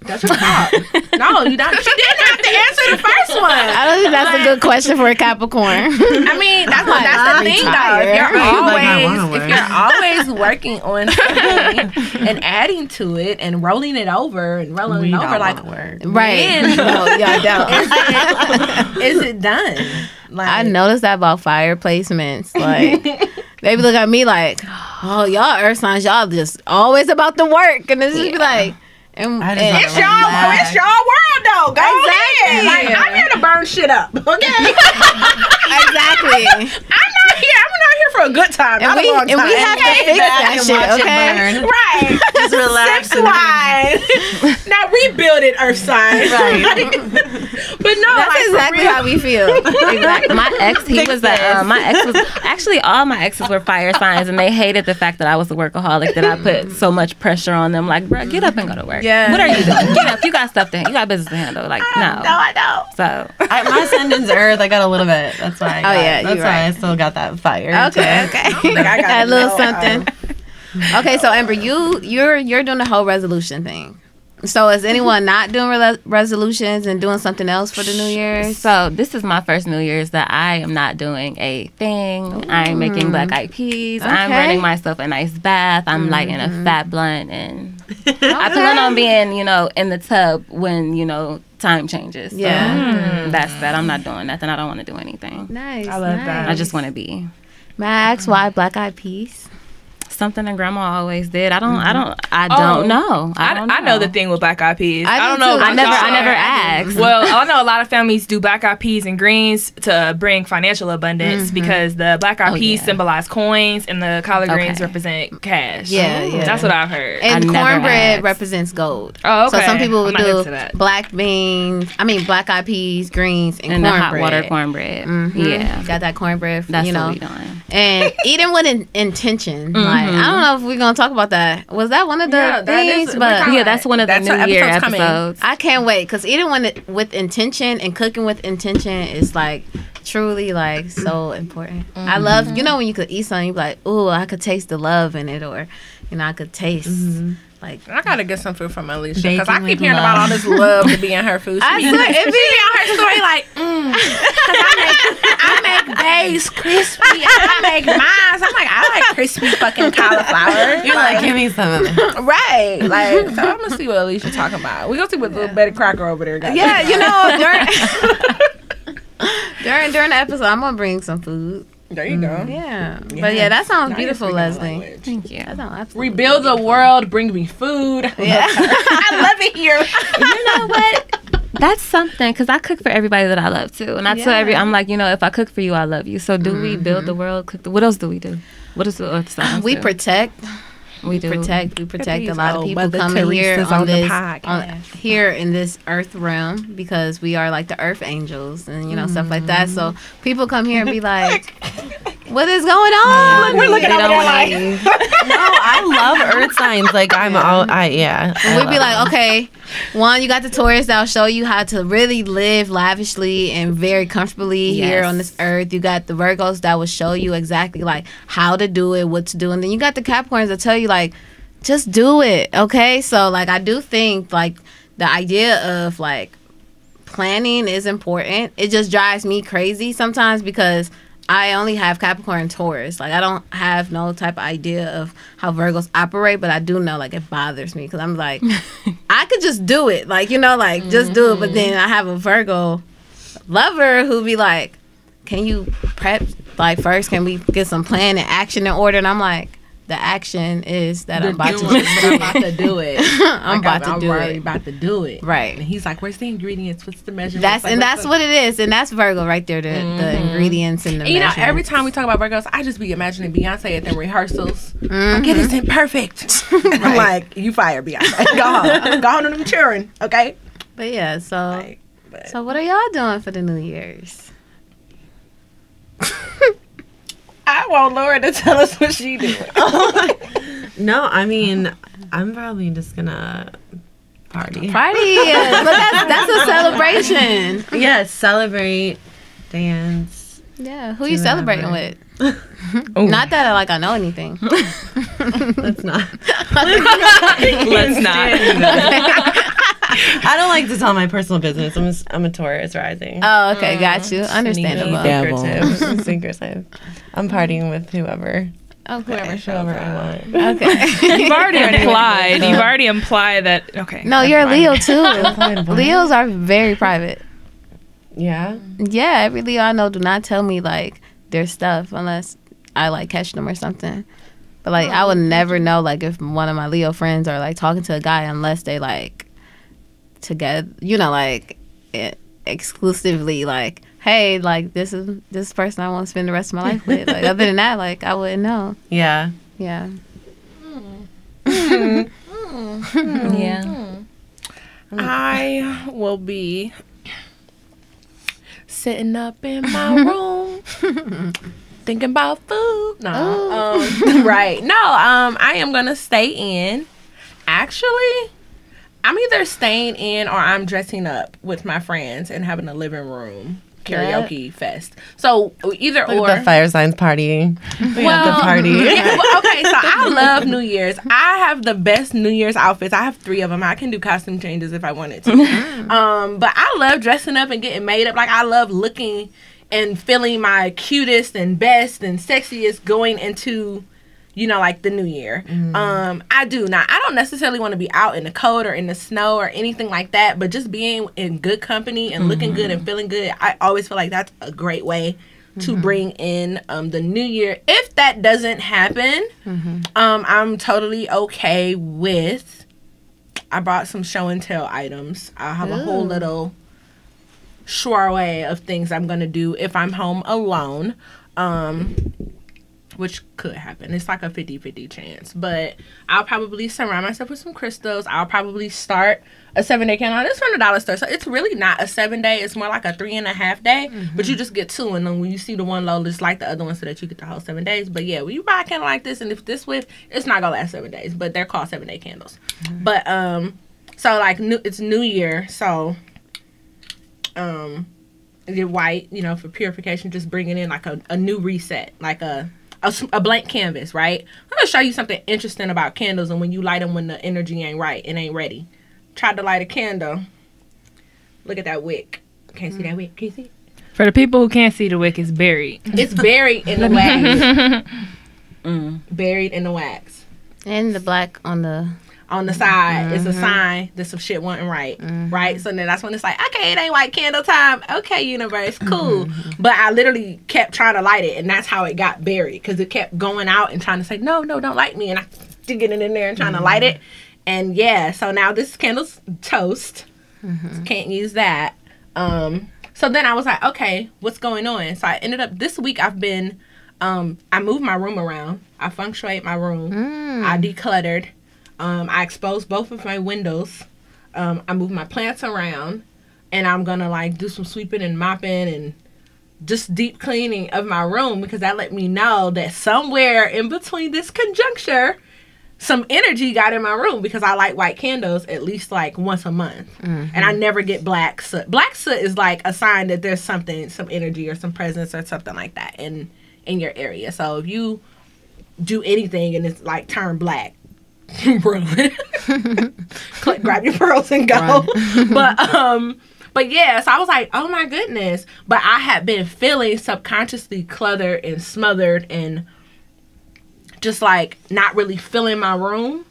That's your job. No, you don't. She didn't have to answer the first one. I don't think that's a good question for a Capricorn. I mean, that's the thing, though. If you're always working on something and adding to it and rolling it over and rolling it over, like right? No, y'all don't. Is it done? Like, I noticed that about fire placements. Like they be looking at me like, "Oh, y'all earth signs, y'all just always about the work," and this just be like. And it's your world though. Go ahead. Like I'm here to burn shit up. Okay. Exactly. I'm not here for a good time. And we have to fix that shit. Okay. Right. Just relax. Now rebuild it, Earth sign. Right. But no, that's exactly how we feel. Exactly. My ex was actually all my exes were fire signs, and they hated the fact that I was a workaholic, that I put so much pressure on them. Like, bro, get up and go to work. Yeah. What are you doing? Get up. You got stuff to. You got business to handle. Like, no. I know. So my ascendant's Earth. I got a little bit. That's why. That's why I still got that fire. Okay. I got a little something. Okay, so Amber, you're doing the whole resolution thing. So is anyone not doing resolutions and doing something else for the New Year's? So this is my first New Year's that I am not doing a thing. I'm making black eyed peas. Okay. I'm running myself a nice bath. I'm lighting a fat blunt, and I plan on being, in the tub when, time changes. So that's that. I'm not doing nothing. I don't want to do anything. Nice. I love that. I just want to be. May I ask why black eyed peas? Something that grandma always did. I don't know. I know the thing with black eyed peas. I don't know. I never asked. Well, I know a lot of families do black eyed peas and greens to bring financial abundance because the black eyed peas symbolize coins and the collard greens represent cash. Yeah. That's what I've heard. And cornbread represents gold. Oh, okay. So some people would do black eyed peas, greens, and cornbread. The hot water cornbread. Yeah. Got that cornbread. That's what we doing. And eating with intention. Like, I don't know if we're gonna talk about that. Was that one of the things? That's one of the New Year episodes. I can't wait because eating with intention and cooking with intention is like truly like so important. I love when you could eat something, you be like, ooh, I could taste the love in it, or I could taste. Like I gotta get some food from Alicia because I keep hearing about all this love to be in her food. She be on her story like, I make bays crispy. I make mine. I'm like, I like crispy fucking cauliflower. You're like, give me some of that. Right. Like, so I'm gonna see what Alicia talking about. We gonna see what little Betty Crocker over there got. Yeah, during the episode, I'm gonna bring some food. There you go. Yeah. But that sounds beautiful, Leslie. Thank you. That sounds absolutely beautiful. Rebuild the world, bring me food. Yeah. I love it here. You know what? That's something, because I cook for everybody that I love too, and I tell I'm like, if I cook for you, I love you. So do we build the world? What else do we do? What is the signs We do? protect. We protect. A lot of people coming here on this here in this earth realm because we are like the earth angels and stuff like that. So people come here and be like, "What is going on?" We're looking over there like, no, I love earth signs. Like we'd be like, okay, one, you got the Taurus that'll show you how to really live lavishly and very comfortably here on this earth. You got the Virgos that will show you exactly like how to do it, what to do, and then you got the Capricorns that tell you like, just do it. Okay, so like I do think like the idea of like planning is important. It just drives me crazy sometimes because I only have Capricorn and Taurus. Like, I don't have no type of idea of how Virgos operate, but I do know, like, it bothers me because I'm like, I could just do it. Like, just do it. But then I have a Virgo lover who be like, can you prep? Like, first, can we get some plan and action in order? And I'm like, the action is that I'm about to do it. I'm about to do it. I'm already about to do it. Right. And he's like, where's the ingredients? What's the measurements? That's what it is. And that's Virgo right there, the ingredients and the measurements. Every time we talk about Virgos, I just be imagining Beyonce at the rehearsals. Get this in perfect. I'm like, you fired, Beyonce. Go home. Go home to them children, okay? But yeah, so what are y'all doing for the New Year's? I want Laura to tell us what she doing. No, I mean, I'm probably just gonna party. But that's a celebration. Yes, celebrate, dance. Yeah, who you celebrating with? Not that I know anything. Let's not. Let's not. I don't like to tell my personal business. I'm a Taurus rising. Oh, okay, got you. Understandable. Secretive. I'm partying with whoever. Okay. Whoever I want. Okay. You've already implied that. Okay. No, you're a Leo too. Leos are very private. Yeah. Yeah, every Leo I know do not tell me like their stuff unless I like catch them or something. But like I would never know like if one of my Leo friends are like talking to a guy unless they like together, exclusively like, hey, like this person I want to spend the rest of my life with. Like other than that, like I wouldn't know. Yeah. Yeah. Yeah. I will be sitting up in my room thinking about food. No. Right. No, I am gonna stay in. Actually, I'm either staying in or I'm dressing up with my friends and having a living room karaoke fest. So either or. The fire signs partying. We have the party. Okay, so I love New Year's. I have the best New Year's outfits. I have 3 of them. I can do costume changes if I wanted to. But I love dressing up and getting made up. Like I love looking and feeling my cutest and best and sexiest going into, like the new year. I do. Now, I don't necessarily want to be out in the cold or in the snow or anything like that, but just being in good company and looking good and feeling good, I always feel like that's a great way to bring in the new year. If that doesn't happen, I'm totally okay with, I brought some show and tell items. I'll have a whole little soiree of things I'm going to do if I'm home alone. Which could happen. It's like a 50-50 chance. But I'll probably surround myself with some crystals. I'll probably start a 7-day candle. It's from the dollar store. So it's really not a 7-day. It's more like a 3.5 day. But you just get 2. And then when you see the one low, it's like the other one so that you get the whole 7 days. But yeah, when you buy a candle like this, and if this with, it's not going to last 7 days. But they're called 7-day candles. But, so like, it's New Year. So, the white, for purification, just bringing in like a new reset. Like a blank canvas, right? I'm going to show you something interesting about candles and when you light them when the energy ain't right and ain't ready. Tried to light a candle. Look at that wick. Can't see that wick. Can you see it? For the people who can't see, the wick is buried. It's buried in the wax. Buried in the wax. And the black on the side is a sign that some shit wasn't right. Right? So then that's when it's like, okay, it ain't white candle time. Okay, universe, cool. But I literally kept trying to light it, and that's how it got buried, because it kept going out and trying to say, no, don't light me. And I sticking it in there and trying to light it. And yeah, so now this candle's toast. Can't use that. So then I was like, okay, what's going on? So I ended up, this week I've been, I moved my room around. I feng shuied my room. I decluttered. I exposed both of my windows. I moved my plants around. And I'm going to like do some sweeping and mopping and just deep cleaning of my room, because that let me know that somewhere in between this conjuncture, some energy got in my room, because I light white candles at least like once a month. And I never get black soot. Black soot is like a sign that there's something, some energy or some presence or something like that in your area. So if you do anything and it's like turn black, run. Grab your pearls and go. But yeah, so I was like, oh my goodness. But I had been feeling subconsciously cluttered and smothered and just like not really feeling my room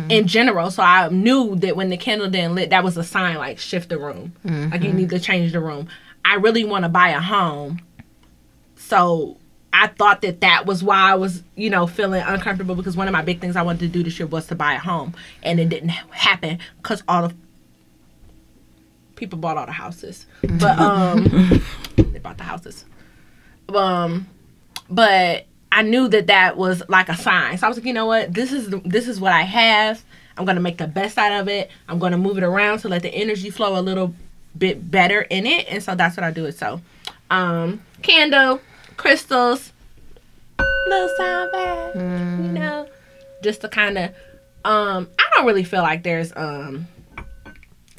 in general. So I knew that when the candle didn't lit, that was a sign, like shift the room. Like you need to change the room. I really want to buy a home. So I thought that was why I was, feeling uncomfortable, because one of my big things I wanted to do this year was to buy a home. And it didn't happen because all the people bought all the houses. But they bought the houses. But I knew that was like a sign. So I was like, you know what? This is what I have. I'm going to make the best out of it. I'm going to move it around to let the energy flow a little bit better in it. And so that's what I do it. So, candle, crystals, little sound bag, just to kind of, I don't really feel like there's,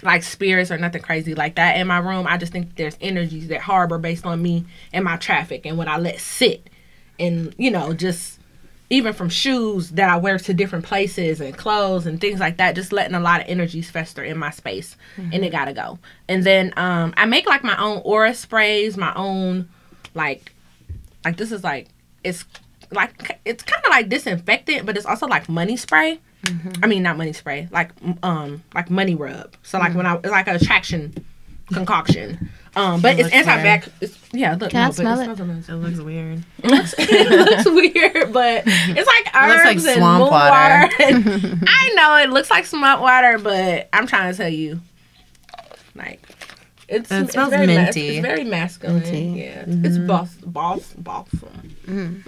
like spirits or nothing crazy like that in my room. I just think there's energies that harbor based on me and my traffic and what I let sit. And, just even from shoes that I wear to different places and clothes and things like that, just letting a lot of energies fester in my space. And it gotta go. And then I make like my own aura sprays, my own like this is like, it's kind of like disinfectant, but it's also like money spray. I mean, not money spray, like money rub. So like it's like an attraction concoction. But it's antibacterial. Yeah, look, Can I smell it? It looks weird. It looks weird, but it's like herbs and swamp water. I know it looks like swamp water, but I'm trying to tell you, like, it smells very minty. It's very masculine. Minty. Yeah, it's balsam in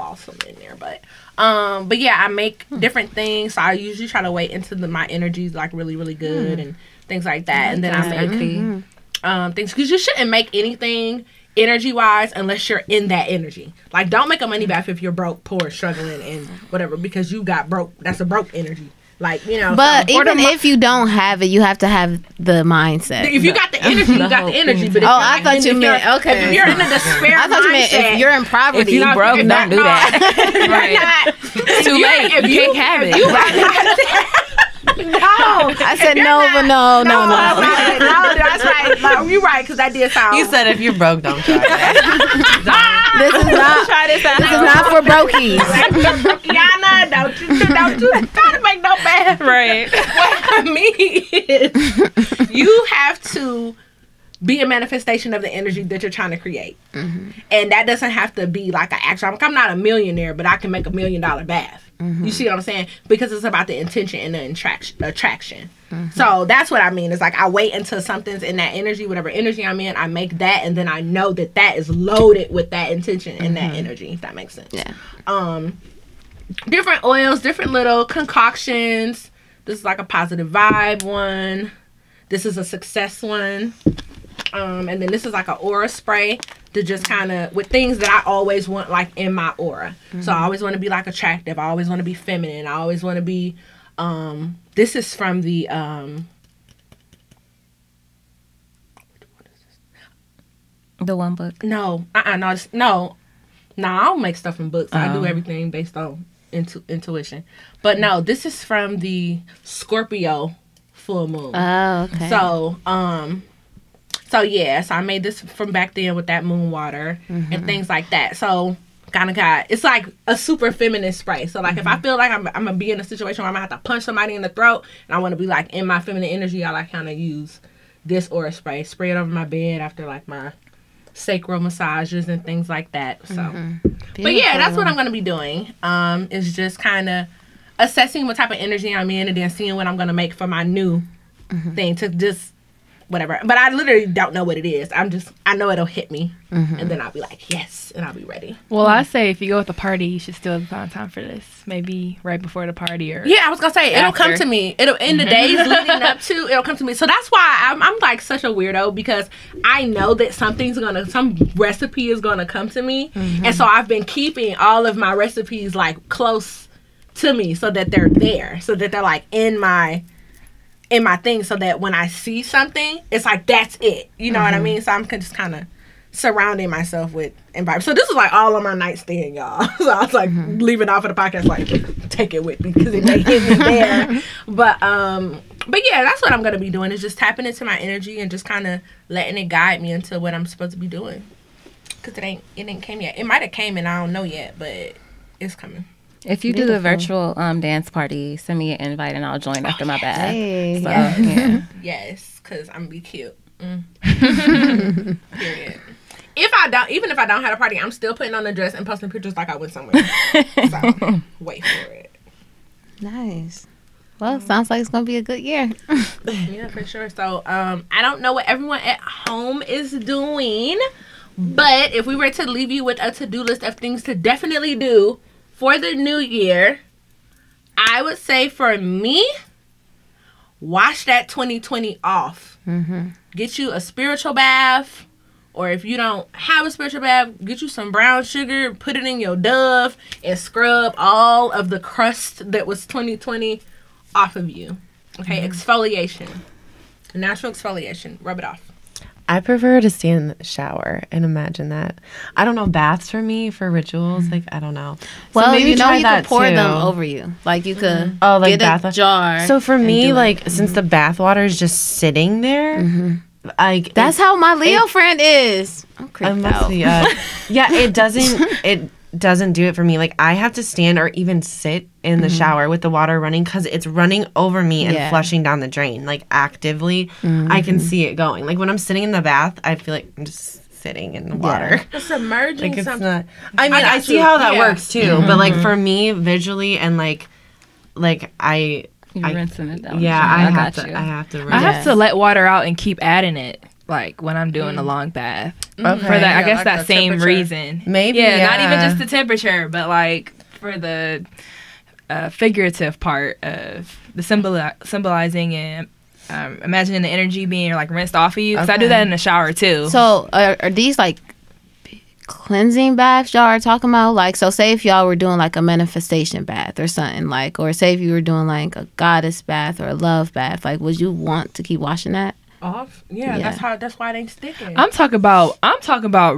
there, but yeah, I make different things. So I usually try to wait until my energy's like really, really good and things like that, and then I make things, because you shouldn't make anything energy wise unless you're in that energy. Like, don't make a money bath if you're broke, poor, struggling, and whatever, because you got broke. That's a broke energy. Like, But even if you don't have it, you have to have the mindset. If you got the energy, you got the energy. But I thought you meant, okay. If you're in a despair I thought you meant if you're in poverty, if you're broke, don't do that. Right. It's too late. If you can't have it. No, I said no, but no. No, that's right. No, you're right, because that did sound. You said if you're broke, don't try that. This is not. This is not for brokies. Brokiana, don't you try to make no bad. Right. What I mean is, you have to be a manifestation of the energy that you're trying to create. And that doesn't have to be like an actual. I'm not a millionaire, but I can make $1 million bath. You see what I'm saying? Because it's about the intention and the attraction. So that's what I mean. It's like I wait until something's in that energy, whatever energy I'm in, I make that, and then I know that is loaded with that intention and that energy, if that makes sense. Yeah. Different oils, different little concoctions. This is like a positive vibe one. This is a success one. And then this is like an aura spray to just kind of, with things that I always want like in my aura. So I always want to be like attractive. I always want to be feminine. I always want to be, this is from the, The one book. No, no, I don't make stuff from books. I do everything based on intuition. But no, this is from the Scorpio full moon. Oh, okay. So yeah, so I made this from back then with that moon water and things like that. So kind of it's like a super feminine spray. So like if I feel like I'm gonna be in a situation where I'm gonna have to punch somebody in the throat and I want to be like in my feminine energy, I like kind of use this aura spray it over my bed after like my sacral massages and things like that. So but yeah, that's what I'm gonna be doing. Is just kind of assessing what type of energy I'm in and then seeing what I'm gonna make for my new thing to just whatever. But I literally don't know what it is. I know it'll hit me, and then I'll be like, yes, and I'll be ready. Well, I say if you go with a party, you should still find time for this. Maybe right before the party or I was gonna say it'll come to me. It'll in the days leading up to. It'll come to me. So that's why I'm like such a weirdo, because I know that some recipe is gonna come to me, and so I've been keeping all of my recipes like close to me so that they're there, so that they're like in my thing, so that when I see something, it's like that's it. You know what I mean? So I'm just kind of surrounding myself with environment. So this is like all on my nightstand, y'all. So I was like leaving off of the podcast, like take it with me because it may hit me there. But yeah, that's what I'm gonna be doing, is just tapping into my energy and just kind of letting it guide me into what I'm supposed to be doing. Because it ain't came yet. It might have came and I don't know yet, but it's coming. If you do the virtual dance party, send me an invite and I'll join after my bath. Hey, so, yeah. Yes, because I'm gonna be cute. Period. Even if I don't have a party, I'm still putting on a dress and posting pictures like I went somewhere. So wait for it. Nice. Well, sounds like it's gonna be a good year. Yeah, for sure. So I don't know what everyone at home is doing, but if we were to leave you with a to-do list of things to definitely do for the new year, I would say for me, wash that 2020 off. Get you a spiritual bath, or if you don't have a spiritual bath, get you some brown sugar, put it in your Dove, and scrub all of the crust that was 2020 off of you. Okay, exfoliation. Natural exfoliation. Rub it off. I prefer to stay in the shower and imagine that. I don't know, baths for me, for rituals, like, I don't know. Well, so maybe you try could that pour too. them over you. Like, you could like get a jar. So for me, do like, since the bath water is just sitting there, like... That's how my Leo friend is. I'm creeped out. It doesn't do it for me. Like, I have to stand or even sit in the shower with the water running because it's running over me and flushing down the drain. Like, actively, I can see it going. Like, when I'm sitting in the bath, I feel like I'm just sitting in the water. It's submerging. Like, it's something. not... I mean, I see how that works, too. But, like, for me, visually and, like I... You're rinsing it down. Yeah, I have to rinse. I have to let water out and keep adding it, like when I'm doing a long bath. Okay. For that, I guess like that the same temperature. reason. Maybe, not even just the temperature, but like for the figurative part of the symbolizing and imagining the energy being like rinsed off of you. Because I do that in the shower too. So are these like cleansing baths y'all are talking about? Like, so say if y'all were doing like a manifestation bath or something, like, or say if you were doing like a goddess bath or a love bath, like, would you want to keep washing that Off? Yeah, that's why they sticking. I'm talking about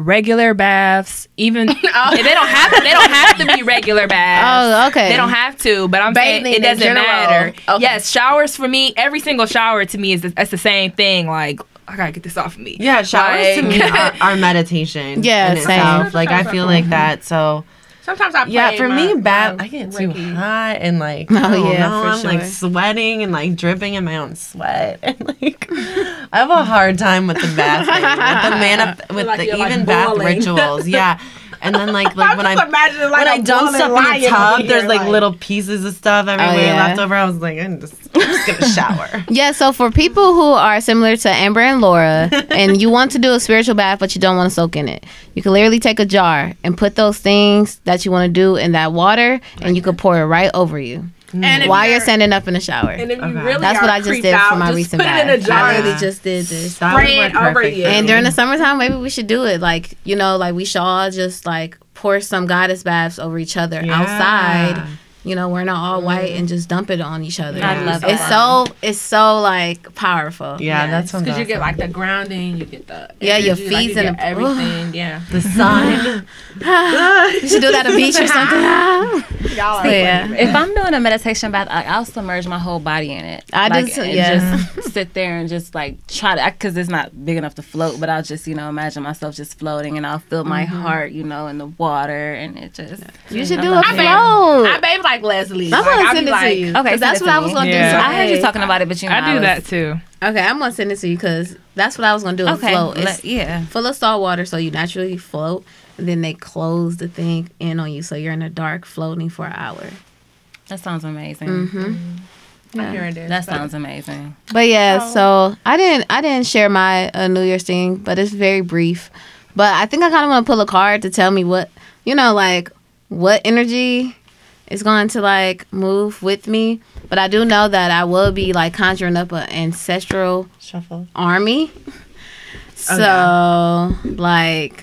regular baths. Even they don't have to be regular baths. Oh, okay. They don't have to, but I'm saying Bathing it in doesn't general. matter. Okay. Yes, showers for me. Every single shower to me that's the same thing. Like, I gotta get this off of me. Yeah, showers to me Like- are meditation. Yeah, in same. itself. Like, I feel like that. So, Sometimes I play yeah, for me, my I get too Reiki. hot and like, Oh, I don't yeah, know, for I'm like sure. sweating and like dripping in my own sweat. And like, I have a hard time with the bath thing, with Like the you're, like, even bath boiling. rituals. Yeah. And then like I'm when just I imagining like when I a dump boiling stuff in lion the tub, over there's here, like little pieces of stuff everywhere yeah. left over. I was like, I'm just gonna shower. Yeah, so for people who are similar to Amber and Laura, and you want to do a spiritual bath, but you don't want to soak in it, you can literally take a jar and put those things that you want to do in that water, and you can pour it right over you And if while you're standing up in the shower. And if you Okay. really That's are what I just creeped did out, for my just recent put bath. it in a jar. I really just did this. That would Spray work it over perfect you. for And me. during the summertime, maybe we should do it. Like, you know, like we should all just like pour some goddess baths over each other outside. You know, we're not all white and just dump it on each other. I love It's so like powerful. Yeah, that's because you get like the grounding, you get the Yeah, your energy, like, you feet get and everything. Yeah, the sun. You should do that at a beach or something. y'all So, yeah. If I'm doing a meditation bath, I'll submerge my whole body in it. I do too, and yeah. just sit there and just like try to, because it's not big enough to float, but I'll just, imagine myself just floating, and I'll feel my heart, in the water, and it just. You should I do a love float. it. I bathe like Leslie. I'm Like, gonna I be send it like, to you. Okay, 'Cause send that's it what to I was me. gonna Yeah. do. I heard you Hey. talking about it, but I do that too. Okay, I'm gonna send it to you because that's what I was gonna do. A Okay, float. It's yeah. full of salt water, so you naturally float, and then they close the thing in on you, so you're in the dark floating for an hour. That sounds amazing. I'm hearing this. That sounds amazing. But yeah, so I didn't share my New Year's thing, but it's very brief. But I think I kind of want to pull a card to tell me what, like what energy is going to like move with me. But I do know that I will be like conjuring up an ancestral army. So like,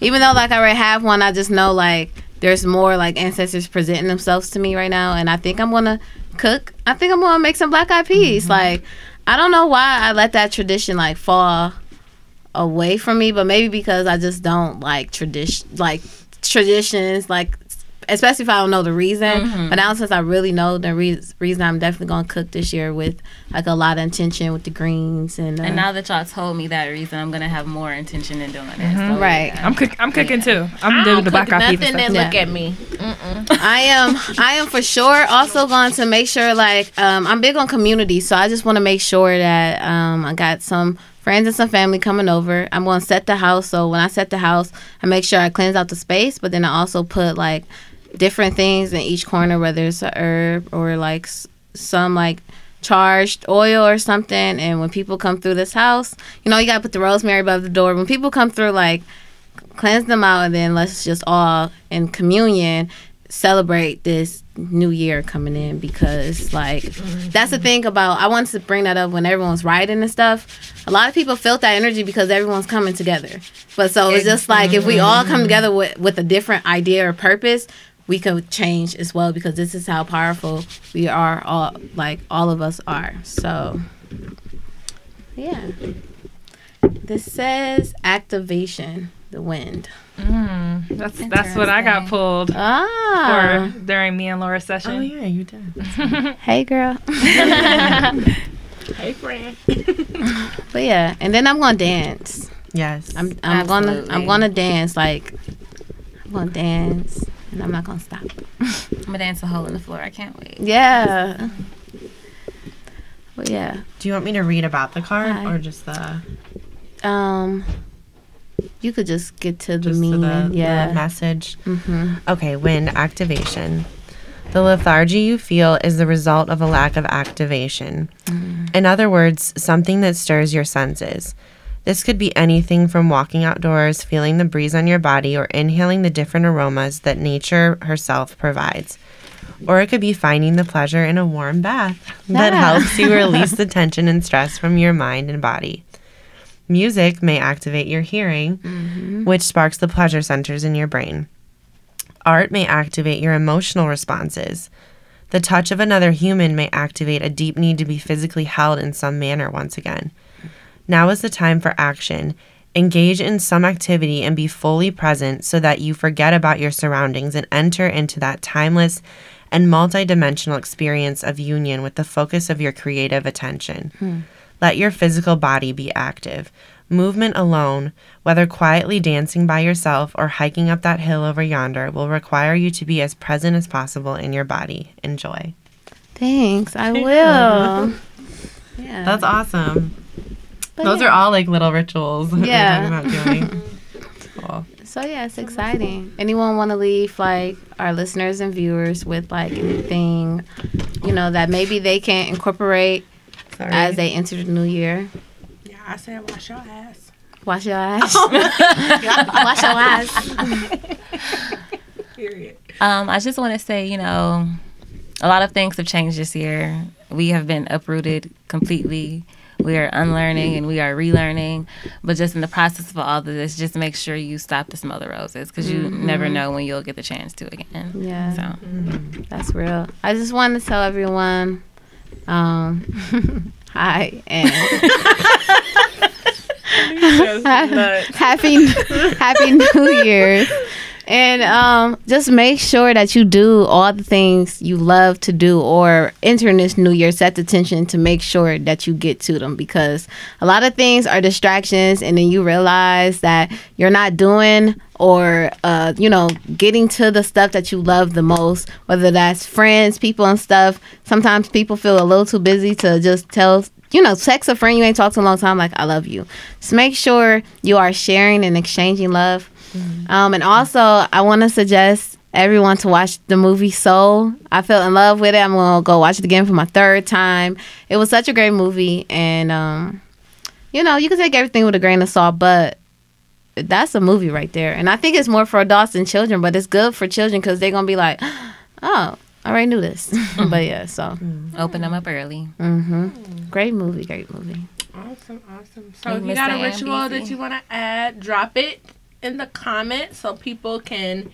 even though like I already have one, I just know like there's more like ancestors presenting themselves to me right now, and I think I'm gonna cook. I think I'm gonna make some black eyed peas. Like, I don't know why I let that tradition like fall away from me, but maybe because I just don't like traditions, like especially if I don't know the reason. But now since I really know the reason, I'm definitely gonna cook this year with like a lot of intention with the greens. And now that y'all told me that reason, I'm gonna have more intention in doing it. So, right. I'm cooking too. I'm doing the black eyed peas. Nothing that look at me. I am for sure also going to make sure like I'm big on community, so I just want to make sure that I got some friends and some family coming over. I'm going to set the house, so when I set the house, I make sure I cleanse out the space, but then I also put like different things in each corner, whether it's a herb or like some like charged oil or something. And when people come through this house, you gotta put the rosemary above the door. When people come through, like cleanse them out, and then let's just all in communion celebrate this new year coming in, because like that's the thing about, I wanted to bring that up when everyone's riding and stuff. A lot of people felt that energy because everyone's coming together, but so it's just like if we all come together with a different idea or purpose, we could change as well, because this is how powerful we are, all of us are. So yeah, this says activation, the wind. That's what I got pulled for during me and Laura's session. Oh yeah, you did. Hey girl. Hey friend. But yeah, and then I'm gonna dance. Yes. I'm gonna dance, like I'm gonna dance, and I'm not gonna stop. I'm gonna dance a hole in the floor. I can't wait. Yeah. But yeah. Do you want me to read about the card or just the? You could just get to the Just meaning. the message. Okay, wind activation. The lethargy you feel is the result of a lack of activation. In other words, something that stirs your senses. This could be anything from walking outdoors, feeling the breeze on your body, or inhaling the different aromas that nature herself provides. Or it could be finding the pleasure in a warm bath that helps you release the tension and stress from your mind and body. Music may activate your hearing, which sparks the pleasure centers in your brain. Art may activate your emotional responses. The touch of another human may activate a deep need to be physically held in some manner once again. Now is the time for action. Engage in some activity and be fully present so that you forget about your surroundings and enter into that timeless and multidimensional experience of union with the focus of your creative attention. Let your physical body be active. Movement alone, whether quietly dancing by yourself or hiking up that hill over yonder, will require you to be as present as possible in your body. Enjoy. Thanks, I will. Yeah. That's awesome. But Those are all like little rituals that Yeah. we're talking about doing. Cool. So yeah, it's exciting. Anyone want to leave like our listeners and viewers with like anything, that maybe they can incorporate as they enter the new year? Yeah, I said wash your ass. Wash your ass. Wash your ass. Period. I just want to say, a lot of things have changed this year. We have been uprooted completely. We are unlearning and we are relearning. But just in the process of all of this, just make sure you stop to smell the roses, because you never know when you'll get the chance to again. Yeah. So That's real. I just want to tell everyone, hi, and happy New Year. And just make sure that you do all the things you love to do, or entering this new year, set the intention to make sure that you get to them, because a lot of things are distractions, and then you realize that you're not doing or getting to the stuff that you love the most, whether that's friends, people and stuff. Sometimes people feel a little too busy to just tell, text a friend you ain't talked to in a long time, like, I love you. Just make sure you are sharing and exchanging love. And also, I want to suggest everyone to watch the movie Soul. I fell in love with it. I'm gonna go watch it again for my 3rd time. It was such a great movie, and you know, you can take everything with a grain of salt, but that's a movie right there. And I think it's more for adults than children, but it's good for children because they're gonna be like, oh, I already knew this. But yeah, so open them up early. Great movie, great movie. Awesome. So if you got a ritual that you want to add, drop it in the comments so people can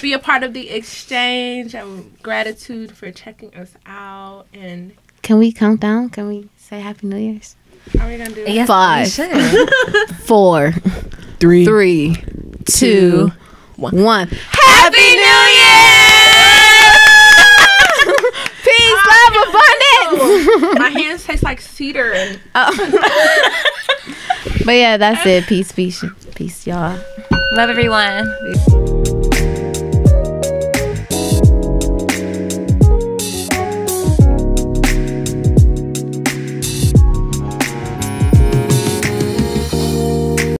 be a part of the exchange. And gratitude for checking us out. And can we count down? Can we say Happy New Year's? How are we gonna do it? Yes, 5, 4, 3, 2, 1. Happy New Year! Peace, love, abundance. My hands taste like cedar. And but yeah, that's it. Peace, y'all. Love everyone.